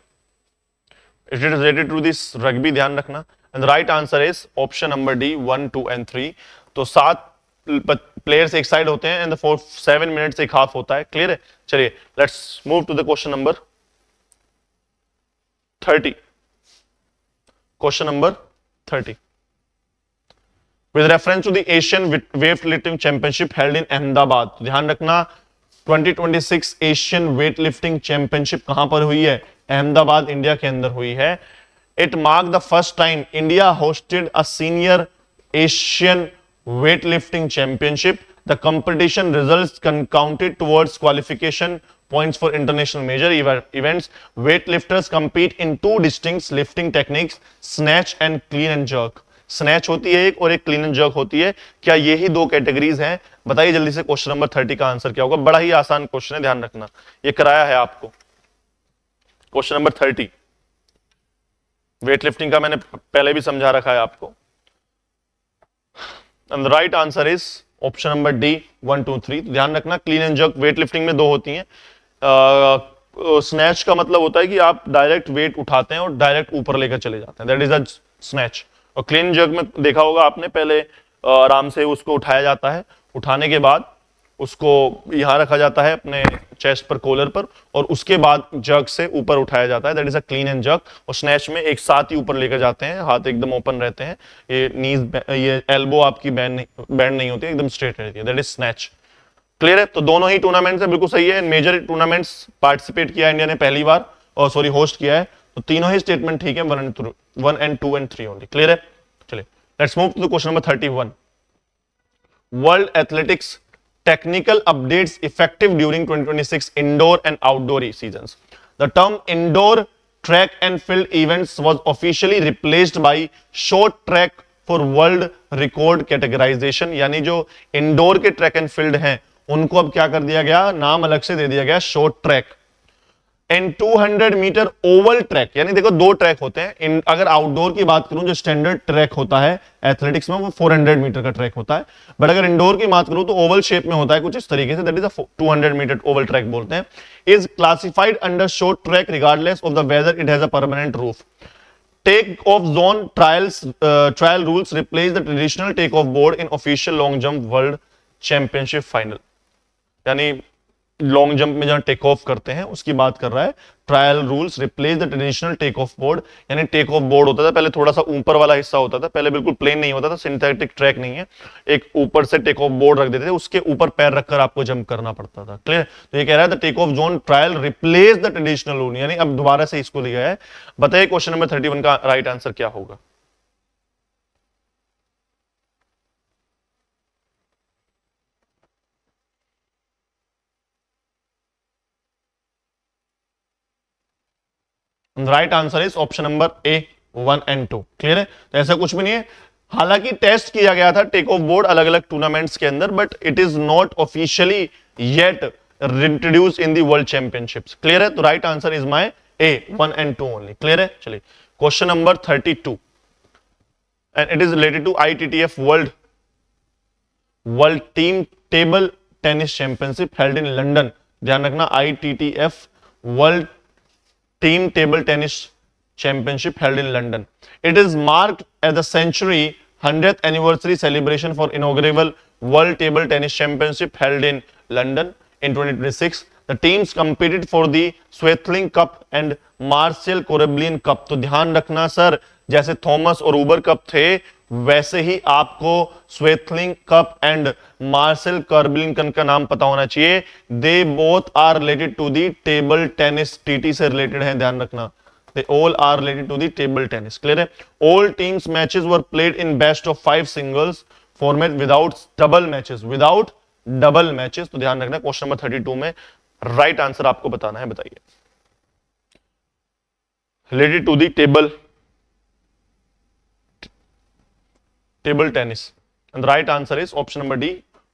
It is related to this rugby, ध्यान रखना. And right answer is option number D 1, 2 and 3. तो 7 प्लेयर्स एक साइड होते हैं एंड 7 मिनट्स एक हाफ होता है. क्लियर है? चलिए let's move to the question number 30. Question number 30. With reference to the Asian weightlifting championship held in Ahmedabad. ध्यान रखना 2026 एशियन वेटलिफ्टिंग चैंपियनशिप कहां पर हुई है? अहमदाबाद, इंडिया के अंदर हुई है. It mark the first time India hosted a senior Asian weightlifting championship. The competition results counted towards qualification points for international major events. Weightlifters compete in 2 distinct lifting techniques, snatch and clean and jerk. Snatch होती है एक और एक clean and jerk होती है। क्या यही दो कैटेगरीज हैं? बताइए जल्दी से क्वेश्चन नंबर 30 का आंसर क्या होगा। बड़ा ही आसान क्वेश्चन है, ध्यान रखना, ये कराया है आपको। क्वेश्चन नंबर 30 वेट लिफ्टिंग का मैंने पहले भी समझा रखा है आपको। And the right answer is option number D 1 2 3। ध्यान रखना clean and jerk weight lifting में दो होती हैं। स्नैच का मतलब होता है कि आप डायरेक्ट वेट उठाते हैं और डायरेक्ट ऊपर लेकर चले जाते हैं, दैट इज अ स्नैच। और क्लीन जर्क में देखा होगा आपने, पहले आराम से उसको उठाया जाता है, उठाने के बाद उसको यहां रखा जाता है अपने चेस्ट पर, कॉलर पर, और उसके बाद जर्क से ऊपर उठाया जाता है, that is a clean and jerk. और स्नैच में एक साथ ही ऊपर लेकर जाते हैं, हाथ एकदम ओपन रहते हैं, ये नीज, ये एल्बो आपकी बैंड नहीं होती, एकदम स्ट्रेट रहती है, दैट इज स्नैच। क्लियर है? तो दोनों ही टूर्नामेंट से बिल्कुल सही है। मेजर टूर्नामेंट्स पार्टिसिपेट किया इंडिया ने पहली बार, और सॉरी होस्ट किया है, तो तीनों ही स्टेटमेंट ठीक है, 1 and 2 and 3 ओनली। क्लियर है? चलिए let's move to question number 31। World athletics technical updates effective during 2026 indoor and outdoor seasons. The term indoor track and field events was officially replaced by short track for world record categorization. यानी जो indoor के track and field हैं उनको अब क्या कर दिया गया, नाम अलग से दे दिया गया short track and 200 metre oval track. यानी देखो दो ट्रैक होते हैं। अगर आउटडोर की बात करूं, जो स्टैंडर्ड ट्रैक होता है एथलेटिक्स में वो 400 मीटर का ट्रैक होता है, बट अगर इंडोर की बात करूं तो ओवल शेप में होता है कुछ इस तरीके से, that is 200 metre oval track बोलते हैं। Is classified under short track regardless of the weather it has a permanent roof. Take off zone trial rules replace the traditional take off board in official long jump world championship final. यानी long jump में जहां take off करते हैं उसकी बात कर रहा है। Trial rules replace the traditional take off board. यानी टेक ऑफ बोर्ड होता था पहले, थोड़ा सा ऊपर वाला हिस्सा होता था, पहले बिल्कुल प्लेन नहीं होता था, सिंथेटिक ट्रैक नहीं है, एक ऊपर से टेक ऑफ बोर्ड रख देते थे, उसके ऊपर पैर रखकर आपको जंप करना पड़ता था। क्लियर? तो ये कह रहा है the take off zone trial replace the traditional rule, यानी अब दोबारा से इसको लिया है। बताइए क्वेश्चन नंबर 31 का राइट आंसर क्या होगा। Right answer is option number A 1 and 2। Clear है? तो ऐसा कुछ भी नहीं है। हालांकि टेस्ट किया गया था टेक ऑफ बोर्ड अलग अलग टूर्नामेंट्स के अंदर, but it is not officially yet introduce in the world championships. Clear है? तो right answer is my A 1 and 2 only. Clear है? चलिए question number 32 and it is related to ITTF world team table tennis championship held in London. ध्यान रखना ITTF world Team Table Tennis Championship held in London. It is marked as the century 100th anniversary celebration for inaugural World Table Tennis Championship held in London in 2026. The teams competed for the Swethling Cup and Marcel Corbelan Cup. तो ध्यान रखना sir, जैसे Thomas और उबर cup थे वैसे ही आपको Swaythling cup and Marcel Corbillon का नाम पता होना चाहिए। They both are related to the table tennis, TT से रिलेटेड है, ध्यान रखना। They all are related to the table tennis. Clear है? All teams matches were played in best of 5 singles format without double matches, without double matches. तो ध्यान रखना question number 32 में right answer आपको बताना है। बताइए related to the table tennis and right answer is option number D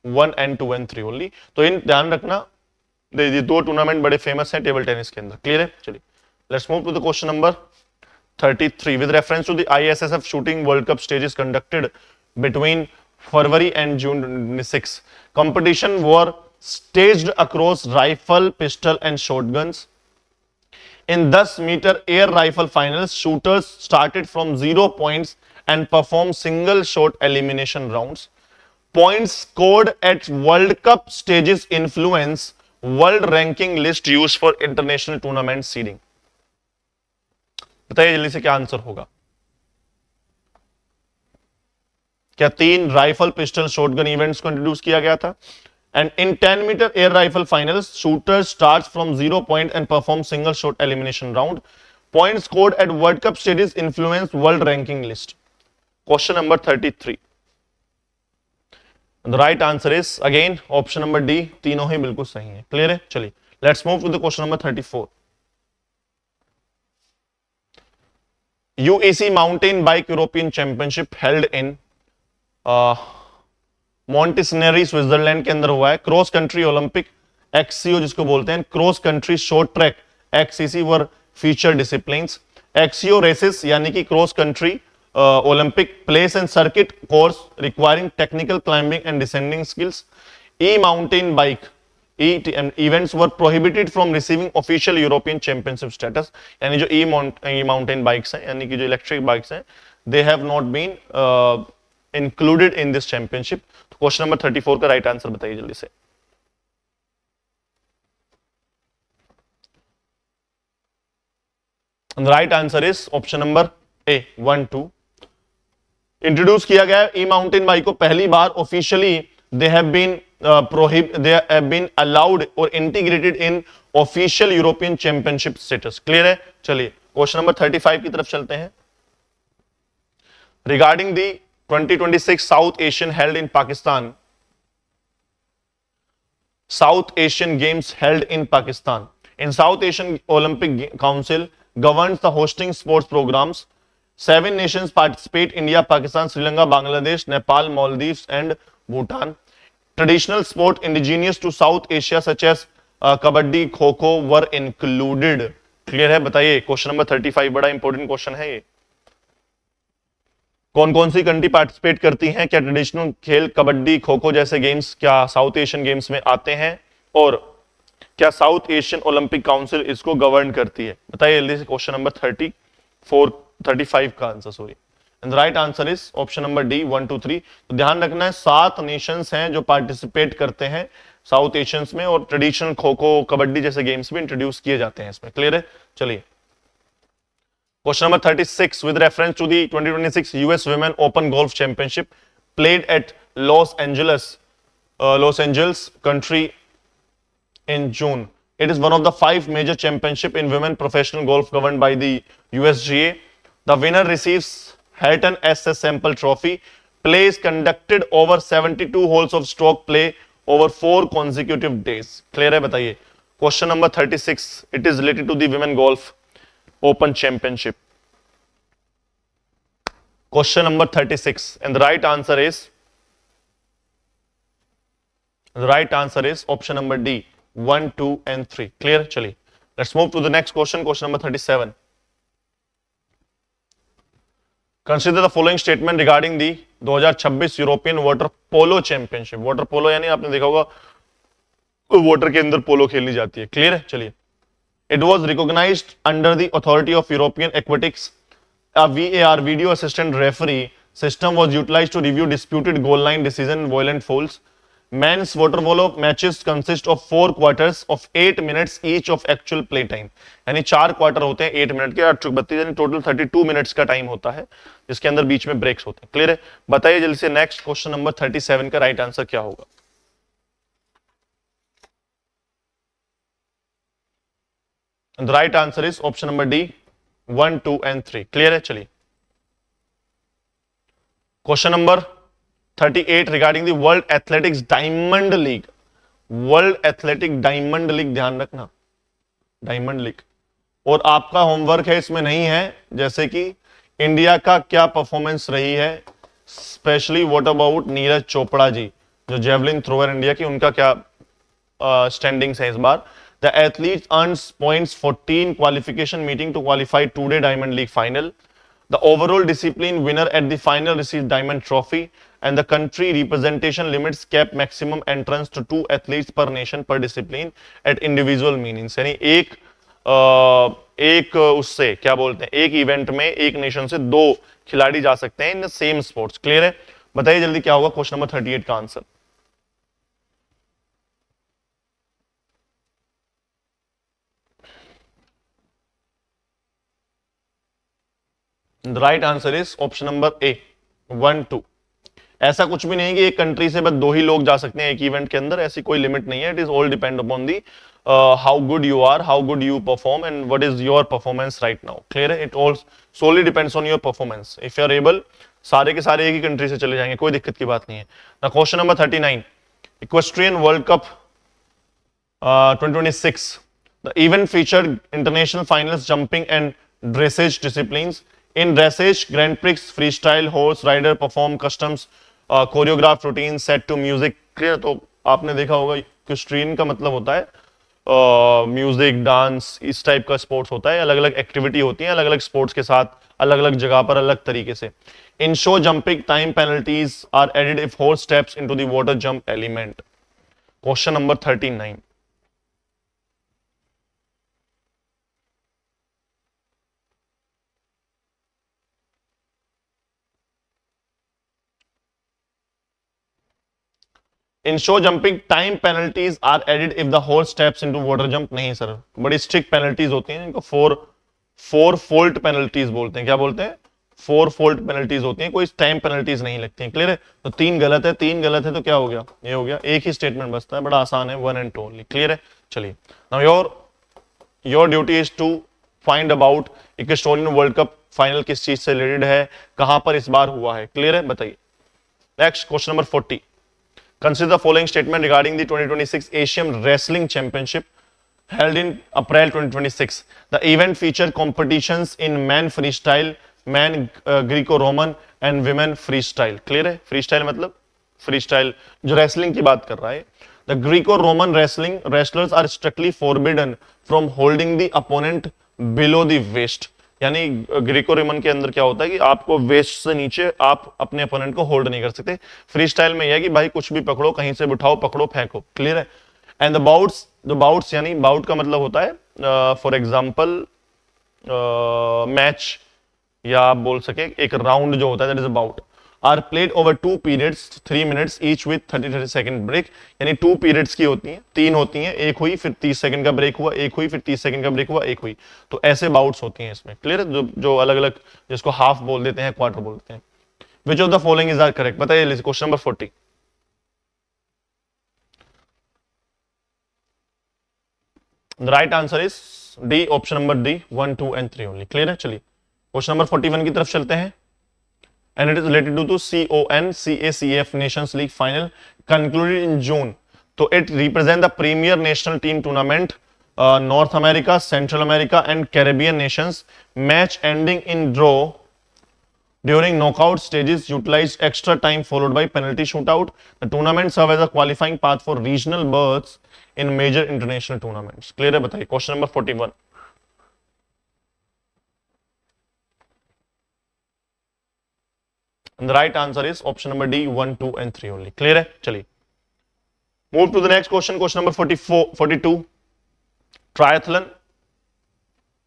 1 and 2 and 3 only. तो इन ध्यान रखना ये दो टूर्नामेंट बड़े फेमस हैं टेबल टेनिस के अंदर। क्लियर है? चलिए let's move to the question number 33 with reference to the ISSF shooting world cup stages conducted between February and June 26. Competition were staged across rifle, pistol and shotguns. In 10-meter air rifle finals, shooters started from 0 points and performed single shot elimination rounds. Points scored at World Cup stages influence world ranking list used for international tournament seeding. बताइए जल्दी से क्या answer होगा। क्या 3 rifle, pistol, shotgun events को introduce किया गया था? And in 10-meter air rifle finals, shooters starts from 0 point and perform single shot elimination round. Points scored at World Cup stages influence world ranking list. Question number 33. The right answer is again option number D. तीनों ही बिल्कुल सही है। Clear है? चलिए let's move to the question number 34. UEC mountain bike European championship held in Monteceneri Switzerland के अंदर हुआ है। क्रॉस कंट्री ओलंपिक XCO जिसको बोलते हैं, cross country short track XCC वर फीचर डिसिप्लिन्स। XCO रेसेस यानी कि cross country Olympic place and circuit course requiring technical climbing and descending skills. E mountain bike events were prohibited from receiving official European championship status, यानी जो ई mountain bikes हैं यानी कि जो electric bikes हैं, they have not been included in this championship। तो question number 34 का right answer बताइए जल्दी से। The right answer is option number A 1 2। Introduce किया गया ई माउंटेन बाइक को पहली बार officially they have been allowed or integrated in official European championship status। Clear है? चलिए क्वेश्चन नंबर 35 की तरफ चलते हैं। Regarding the 2026 South Asian held in Pakistan, South Asian Games held in Pakistan, in South Asian Olympic Council governs the hosting sports programs। 7 nations participate: India, Pakistan, Sri Lanka, Bangladesh, Nepal, Maldives and Bhutan। Traditional sport indigenous to South Asia such as kabaddi, kho kho were included। Clear है? बताइए question number 35 बड़ा important question है ये। कौन कौन सी country participate करती हैं? क्या ट्रेडिशनल खेल कबड्डी, खो खो जैसे गेम्स क्या साउथ एशियन गेम्स में आते हैं? और क्या साउथ एशियन ओलंपिक काउंसिल इसको गवर्न करती है? बताइए जल्दी से। क्वेश्चन नंबर 35 का answer, sorry, and the right answer is option number D 1 2 3। तो ध्यान रखना है 7 नेशंस हैं जो पार्टिसिपेट करते हैं साउथ एशियंस में, और ट्रेडिशनल खो खो कबड्डी जैसे गेम्स भी इंट्रोड्यूस किए जाते हैं इसमें। क्लियर है? चलिए question number 36, with reference to the 2026 US women open golf championship played at Los Angeles country in June. It is one of the 5 major championship in women professional golf governed by the USGA. The winner receives Hatton SS Sample Trophy. Play is conducted over 72 holes of stroke play over 4 consecutive days. Clear है? बताइए। Question number 36. It is related to the women golf open championship. Question number 36, and the right answer is option number D 1 2 and 3। Clear? चलिए let's move to the next question. Question number 37। Consider the following statement regarding the 2026 European water polo championship. Water polo यानी आपने देखा होगा water के अंदर पोलो खेलनी जाती है। क्लियर है? चलिए। It was recognised under the authority of European aquatics. A VAR video assistant referee system was utilised to review disputed goal line decision violent fouls. Men's water polo matches consist of 4 quarters of 8 minutes each of actual play time। यानी 4 quarter होते हैं 8 minute के, 832 यानी total 32 minutes का time होता है, जिसके अंदर बीच में ब्रेक्स होते हैं। क्लियर है? बताइए जल्दी से नेक्स्ट क्वेश्चन नंबर 37 का राइट आंसर क्या होगा? The right answer is option number D 1 2 and 3। Clear है? चलिए question number 38 regarding the world athletics diamond league. World athletic diamond league, ध्यान रखना डायमंड लीग। और आपका होमवर्क है इसमें नहीं है, जैसे कि इंडिया का क्या परफॉर्मेंस रही है, specially what about Neeraj Chopra ji जो जेवलिन थ्रोअर इंडिया की, उनका क्या स्टैंडिंग्स है इस बार। The athlete earns points 14 qualification meeting to qualify to the Diamond League final. The overall discipline winner at the final receives diamond trophy, and the country representation limits cap maximum entrance to 2 athletes per nation per discipline at individual meetings। यानी एक उससे क्या बोलते हैं, एक event में एक nation से 2 खिलाड़ी जा सकते हैं in the same sports. Clear है? बताइए जल्दी क्या होगा क्वेश्चन नंबर 38 का answer. Right answer is option number A 1 2। ऐसा कुछ भी नहीं कि एक कंट्री से बस 2 ही लोग जा सकते हैं एक इवेंट के अंदर, ऐसी कोई लिमिट नहीं है। It is all depend upon the how good you are, how good you perform and what is your performance right now. Clear है? It all solely depends on your performance. If you are able, सारे के सारे एक ही country से चले जाएंगे, कोई दिक्कत की बात नहीं है। Question number 39, equestrian world cup 2026। The event featured international finals jumping and dressage disciplines. In dressage, grand prix, free style, horse rider perform customs choreograph routine set to music. Clear? तो आपने देखा होगा क्वेस्ट्रीन का मतलब होता है music, dance, इस type का स्पोर्ट्स होता है। अलग अलग एक्टिविटी होती है अलग अलग स्पोर्ट्स के साथ, अलग अलग जगह पर अलग तरीके से। In show jumping time penalties are added if horse steps into the water jump element. Question number 39। In show jumping time penalties are added if the horse steps into water jump. नहीं sir, बड़ी strict penalties होती हैं इनको, four fold penalties बोलते हैं। क्या बोलते हैं? फोर फोल्ड पेनल्टीज होती हैं, कोई टाइम पेनल्टीज नहीं लगती हैं। क्लियर है? तो तीन गलत है, तीन गलत है तो क्या हो गया? ये हो गया। एक ही स्टेटमेंट बचता है, बड़ा आसान है, 1 and 2 ओनली। क्लियर है? चलिए, now your duty is to find about equestrian world cup final किस चीज से रिलेटेड है, कहां पर इस बार हुआ है। क्लियर है? बताइए। Next question number 40। Consider the following statement regarding the 2026 Asian Wrestling Championship held in April 2026. The event featured competitions in men freestyle, men Greco-Roman and women freestyle. Clear है? Freestyle मतलब freestyle जो wrestling की बात कर रहा है। The Greco-Roman wrestling wrestlers are strictly forbidden from holding the opponent below the waist. यानी Greco Roman के अंदर क्या होता है कि आपको वेस्ट से नीचे आप अपने अपोनेंट को होल्ड नहीं कर सकते। फ्री स्टाइल में यह है कि भाई कुछ भी पकड़ो, कहीं से उठाओ, पकड़ो, फेंको। क्लियर है? एंड द बाउट्स यानी बाउट का मतलब होता है फॉर एग्जांपल मैच, या आप बोल सके एक राउंड जो होता है, that is a bout, are played over 2 periods 3 minutes each with 30 second break. यानी 2 periods की होती हैं, 3 होती हैं, एक हुई फिर 30 सेकंड का ब्रेक हुआ, एक हुई फिर 30 सेकंड का ब्रेक हुआ, एक हुई। तो ऐसे बाउट्स होती हैं इसमें। क्लियर है? जो अलग अलग, जिसको हाफ बोल देते हैं, क्वार्टर बोलते हैं। Which of the following is are correct? बताइए। Question number 40। The right answer is D, option number D, 1, 2 and 3 only. Clear है? चलिए क्वेश्चन नंबर 41 की तरफ चलते हैं। And it is related to CONCACF Nations League final concluded in June. So it represents the premier national team tournament, North America, Central America, and Caribbean nations. Match ending in draw during knockout stages utilized extra time followed by penalty shootout. The tournament serves as a qualifying path for regional berths in major international tournaments. Clear है? बताइए। Question number 41. And the right answer is option number D, 1, 2 and 3 only. Clear है? चलिए move to the next question. Question number 42. Triathlon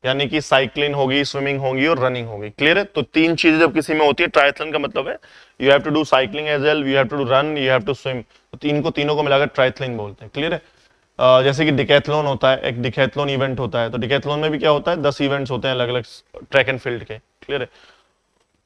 यानी कि cycling होगी, swimming होगी और running होगी। क्लियर है? तो तीन चीजें जब किसी में होती है, ट्रायथलन का मतलब है you have to do cycling as well, you have to do run, you have to swim. तो तीनों को मिलाकर ट्रायथलन बोलते हैं। क्लियर है? जैसे कि डिकैथलॉन होता है, एक डिकैथलॉन इवेंट होता है। तो डिकैथलॉन में भी क्या होता है? 10 इवेंट्स होते हैं अलग अलग ट्रैक एंड फील्ड के। क्लियर है?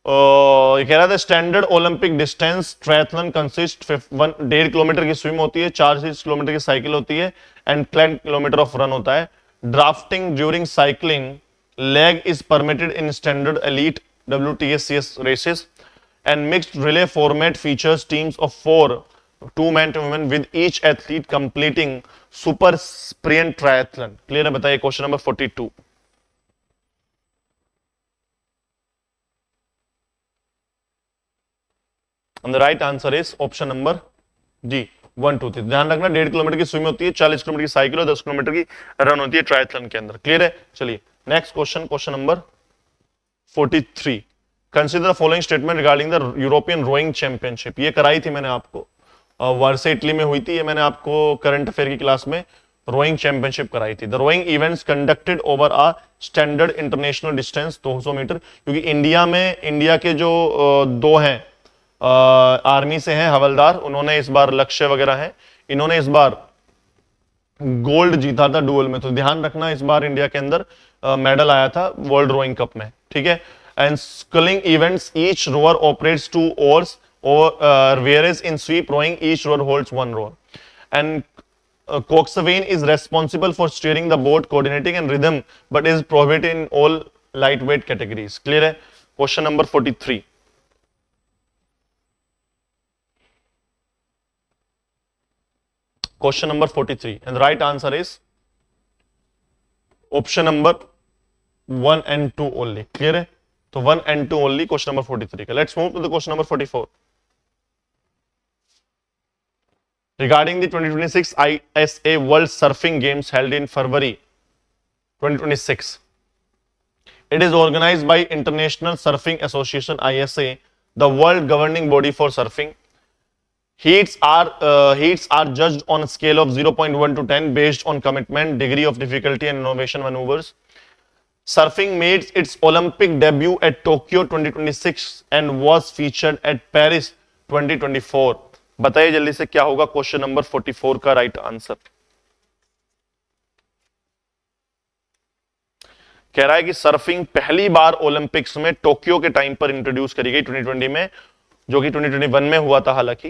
ये कह रहा था standard Olympic distance triathlon consist 1.5 kilometre की स्विम होती है, 4 से 6 किलोमीटर की साइकिल होती है एंड 10 किलोमीटर ऑफ रन होता है। Drafting during cycling leg is permitted in standard elite WTSCS races and mixed relay format features teams of 4 2 men to women with each athlete completing super sprint triathlon। Clear है? बताइए। Question number 42। And the right answer is option number D, 1, 2, 3। ध्यान रखना 1.5 kilometre की swim होती है, 40 kilometre की cycle और 10 kilometre की रन होती है ट्रायथलन के अंदर। क्लियर है? चलिए next question, question number 43। Consider the following statement regarding the European rowing championship. ये कराई थी मैंने आपको, वर्से इटली में हुई थी। ये मैंने आपको करंट अफेयर की क्लास में रोइंग चैंपियनशिप कराई थी। The rowing events conducted over a standard international distance 200 metre. क्योंकि इंडिया के जो दो हैं आर्मी से हैं हवलदार, उन्होंने इस बार लक्ष्य वगैरह है, इन्होंने इस बार गोल्ड जीता था डुअल में। तो ध्यान रखना इस बार इंडिया के अंदर मेडल आया था वर्ल्ड रोइंग कप में। ठीक है? And sculling events each rower operates 2 oars whereas in sweep rowing each rower holds 1 rower and coxswain is responsible for steering the boat, coordinating and rhythm but is prohibited in all lightweight categories। clear है? question number 43। Question number 43 and the right answer is option number 1 and 2 only। clear है? तो 1 and 2 only question number 43 का। Let's move to the question number 44 regarding the 2026 ISA World Surfing Games held in February 2026. It is organized by International Surfing Association ISA, the world governing body for surfing. Heats are judged on a scale of 0.1 to 10 based on commitment, degree of difficulty and innovation maneuvers. Surfing made its Olympic debut at Tokyo 2026 and was featured at Paris 2024. बताइए जल्दी से क्या होगा question number 44 का right answer. कह रहा है कि सर्फिंग पहली बार ओलंपिक्स में टोक्यो के टाइम पर इंट्रोड्यूस करी गई 2020 में, जो कि 2021 में हुआ था हालांकि,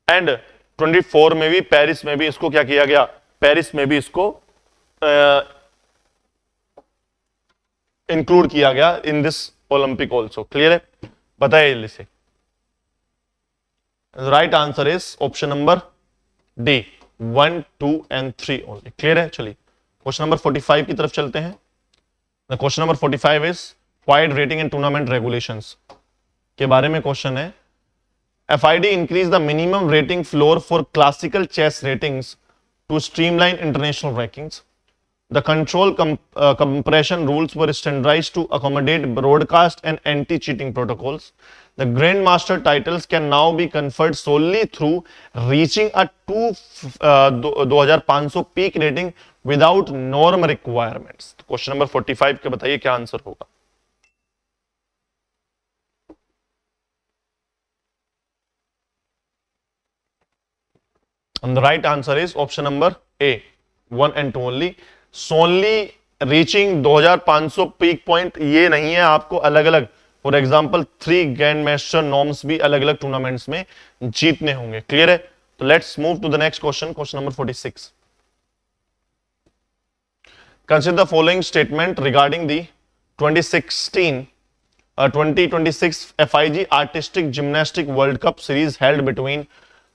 एंड 24 में भी पेरिस में भी इसको क्या किया गया, पेरिस में भी इसको इंक्लूड किया गया in this Olympic also. Clear है, बताइए जल्दी से। Right answer is option number D, 1, 2 and 3 only. Clear है, चलिए क्वेश्चन नंबर 45 की तरफ चलते हैं। The question number 45 is wide rating and tournament regulations के बारे में क्वेश्चन है। FID increased the minimum rating floor for classical chess ratings to streamline international rankings. The control compression rules were standardized to accommodate broadcast and anti-cheating protocols. The Grandmaster titles can now be conferred solely through reaching a 2500 peak rating without norm requirements. Question number 45 के बताइए क्या answer होगा। And the right answer is option number A, 1 and 2 only. So only reaching 2500 peak point ये नहीं है, आपको अलग अलग for example 3 grand master norms भी अलग अलग टूर्नामेंट्स में जीतने होंगे। क्लियर है, तो let's move to the next question, question number 46। Consider the following statement regarding the 2026 FIG artistic gymnastic world cup series held between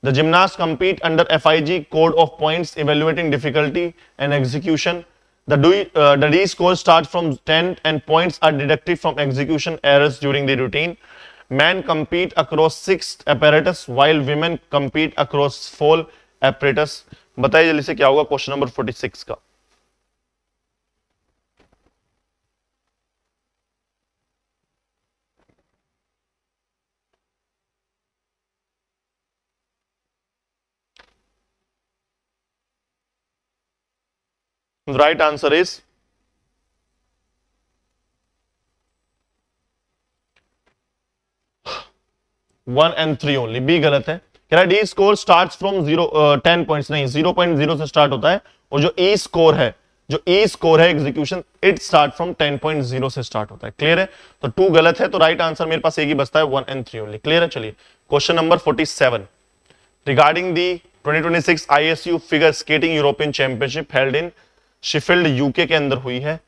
the gymnasts compete under FIG code of points evaluating difficulty and execution. The D score starts from 10 and points are deducted from execution errors during the routine. Men compete across 6 apparatus while women compete across 4 apparatus. बताइए जल्दी से क्या होगा question number 46 का। The right answer is one and 3 only. B गलत है, कह रहा है D score starts from 10 points, नहीं 0.0 से स्टार्ट होता है, और जो ई स्कोर है एग्जीक्यूशन इट स्टार्ट फ्रॉम 10.0 से स्टार्ट होता है। क्लियर है, तो 2 गलत है, तो राइट आंसर मेरे पास एक ही बचता है, 1 and 3 ओनली। क्लियर है, चलिए question number 47 regarding the 2026 ISU figure skating European championship held in Sheffield UK के अंदर हुई है।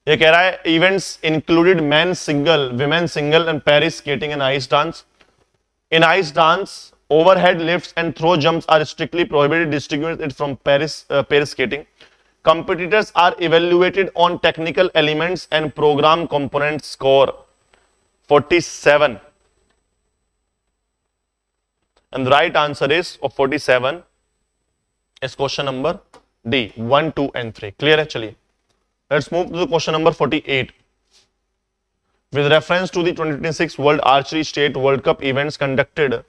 ये कह रहा है events included men single, women single and pairs skating and ice dance. In ice dance overhead lifts and throw jumps are strictly prohibited, distinguished it from pair skating. Competitors are evaluated on technical elements and program component score 47, and the right answer is of 47 is question number D, 1, 2 and 3. Clear है, चलिए let's move to the question number 48 with reference to the 2026 World Archery State World Cup events conducted.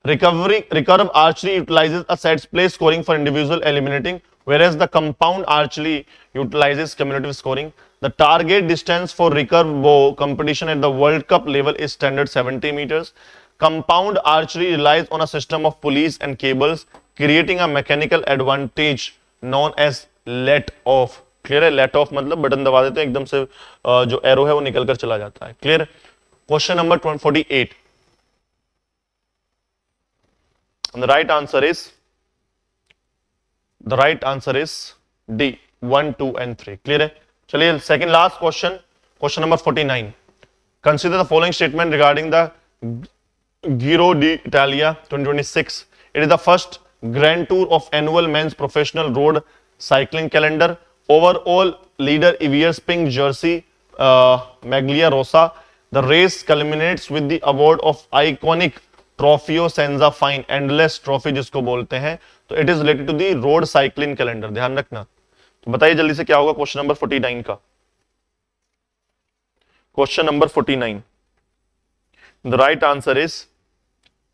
Recurve archery utilizes a set play scoring for individual eliminating, whereas the compound archery utilizes cumulative scoring. The target distance for recurve bow competition at the World Cup level is standard 70 meters. Compound archery relies on a system of pulleys and cables, creating a mechanical advantage known as let off. Clear है, let off मतलब button दबा देते हैं, एकदम से जो arrow है वो निकल कर चला जाता है। Clear. Question number 48 and the right answer is D, 1, 2 and 3. Clear है, चलिए second last question, question number 49. Consider the following statement regarding the Giro d'Italia 2026. It is the first grand tour of annual men's professional road cycling calendar. Overall leader Evers pink jersey, Maglia Rosa. The race culminates with the award of iconic Trofeo Senza Fine, endless trophy जिसको बोलते हैं. तो it is related to the road cycling calendar. ध्यान रखना. तो बताइए जल्दी से क्या होगा क्वेश्चन नंबर 49 का. Question number 49. The right answer is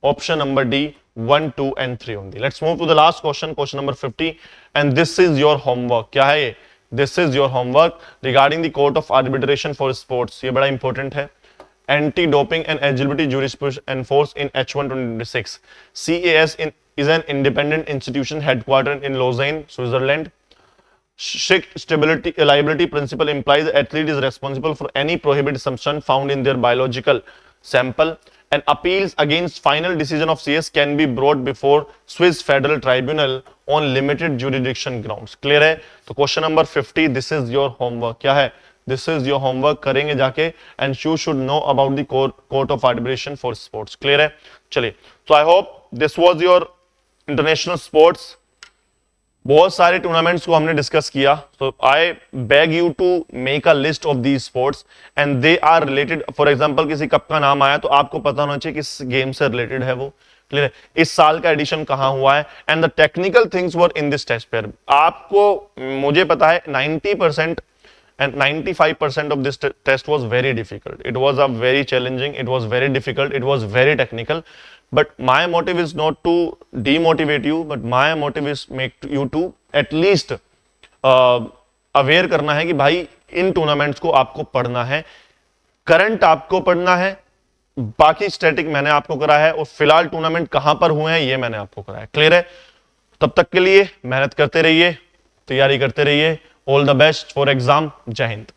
option number D, 1, 2 and 3 only. Let's move to the last question, question number 50, and this is your homework. क्या है ये? This is your homework regarding the Court of Arbitration for Sports. ये बड़ा important है. Anti-doping and eligibility jurisprudence enforced in H1 2026. CAS is an independent institution headquartered in Lausanne, Switzerland. Strict stability liability principle implies the athlete is responsible for any prohibited substance found in their biological sample, and appeals against final decision of CS can be brought before Swiss Federal Tribunal on limited jurisdiction grounds. Clear है? तो question number 50, this is your homework. क्या है? This is your homework. करेंगे जाके, and you should know about the court of arbitration for sports. Clear है? चलिए. So I hope this was your international sports. बहुत सारे टूर्नामेंट्स को हमने डिस्कस किया. So I beg you to make a list of these sports and they are related. For example किसी cup का नाम आया तो आपको पता होना चाहिए किस गेम से रिलेटेड है वो. क्लियर है? इस साल का एडिशन कहां हुआ है, and the technical things were in this test pair. आपको मुझे पता है 90% and 95% of this test was very difficult. It was a very challenging, it was very difficult, it was very technical. But my motive is not to demotivate you, but my motive is make you to at least aware करना है कि भाई इन tournaments को आपको पढ़ना है, current आपको पढ़ना है, बाकी स्टैटिक मैंने आपको करा है, और फिलहाल टूर्नामेंट कहां पर हुए हैं ये मैंने आपको करा है. क्लियर है? तब तक के लिए मेहनत करते रहिए, तैयारी करते रहिए. All the best for exam. जय हिंद.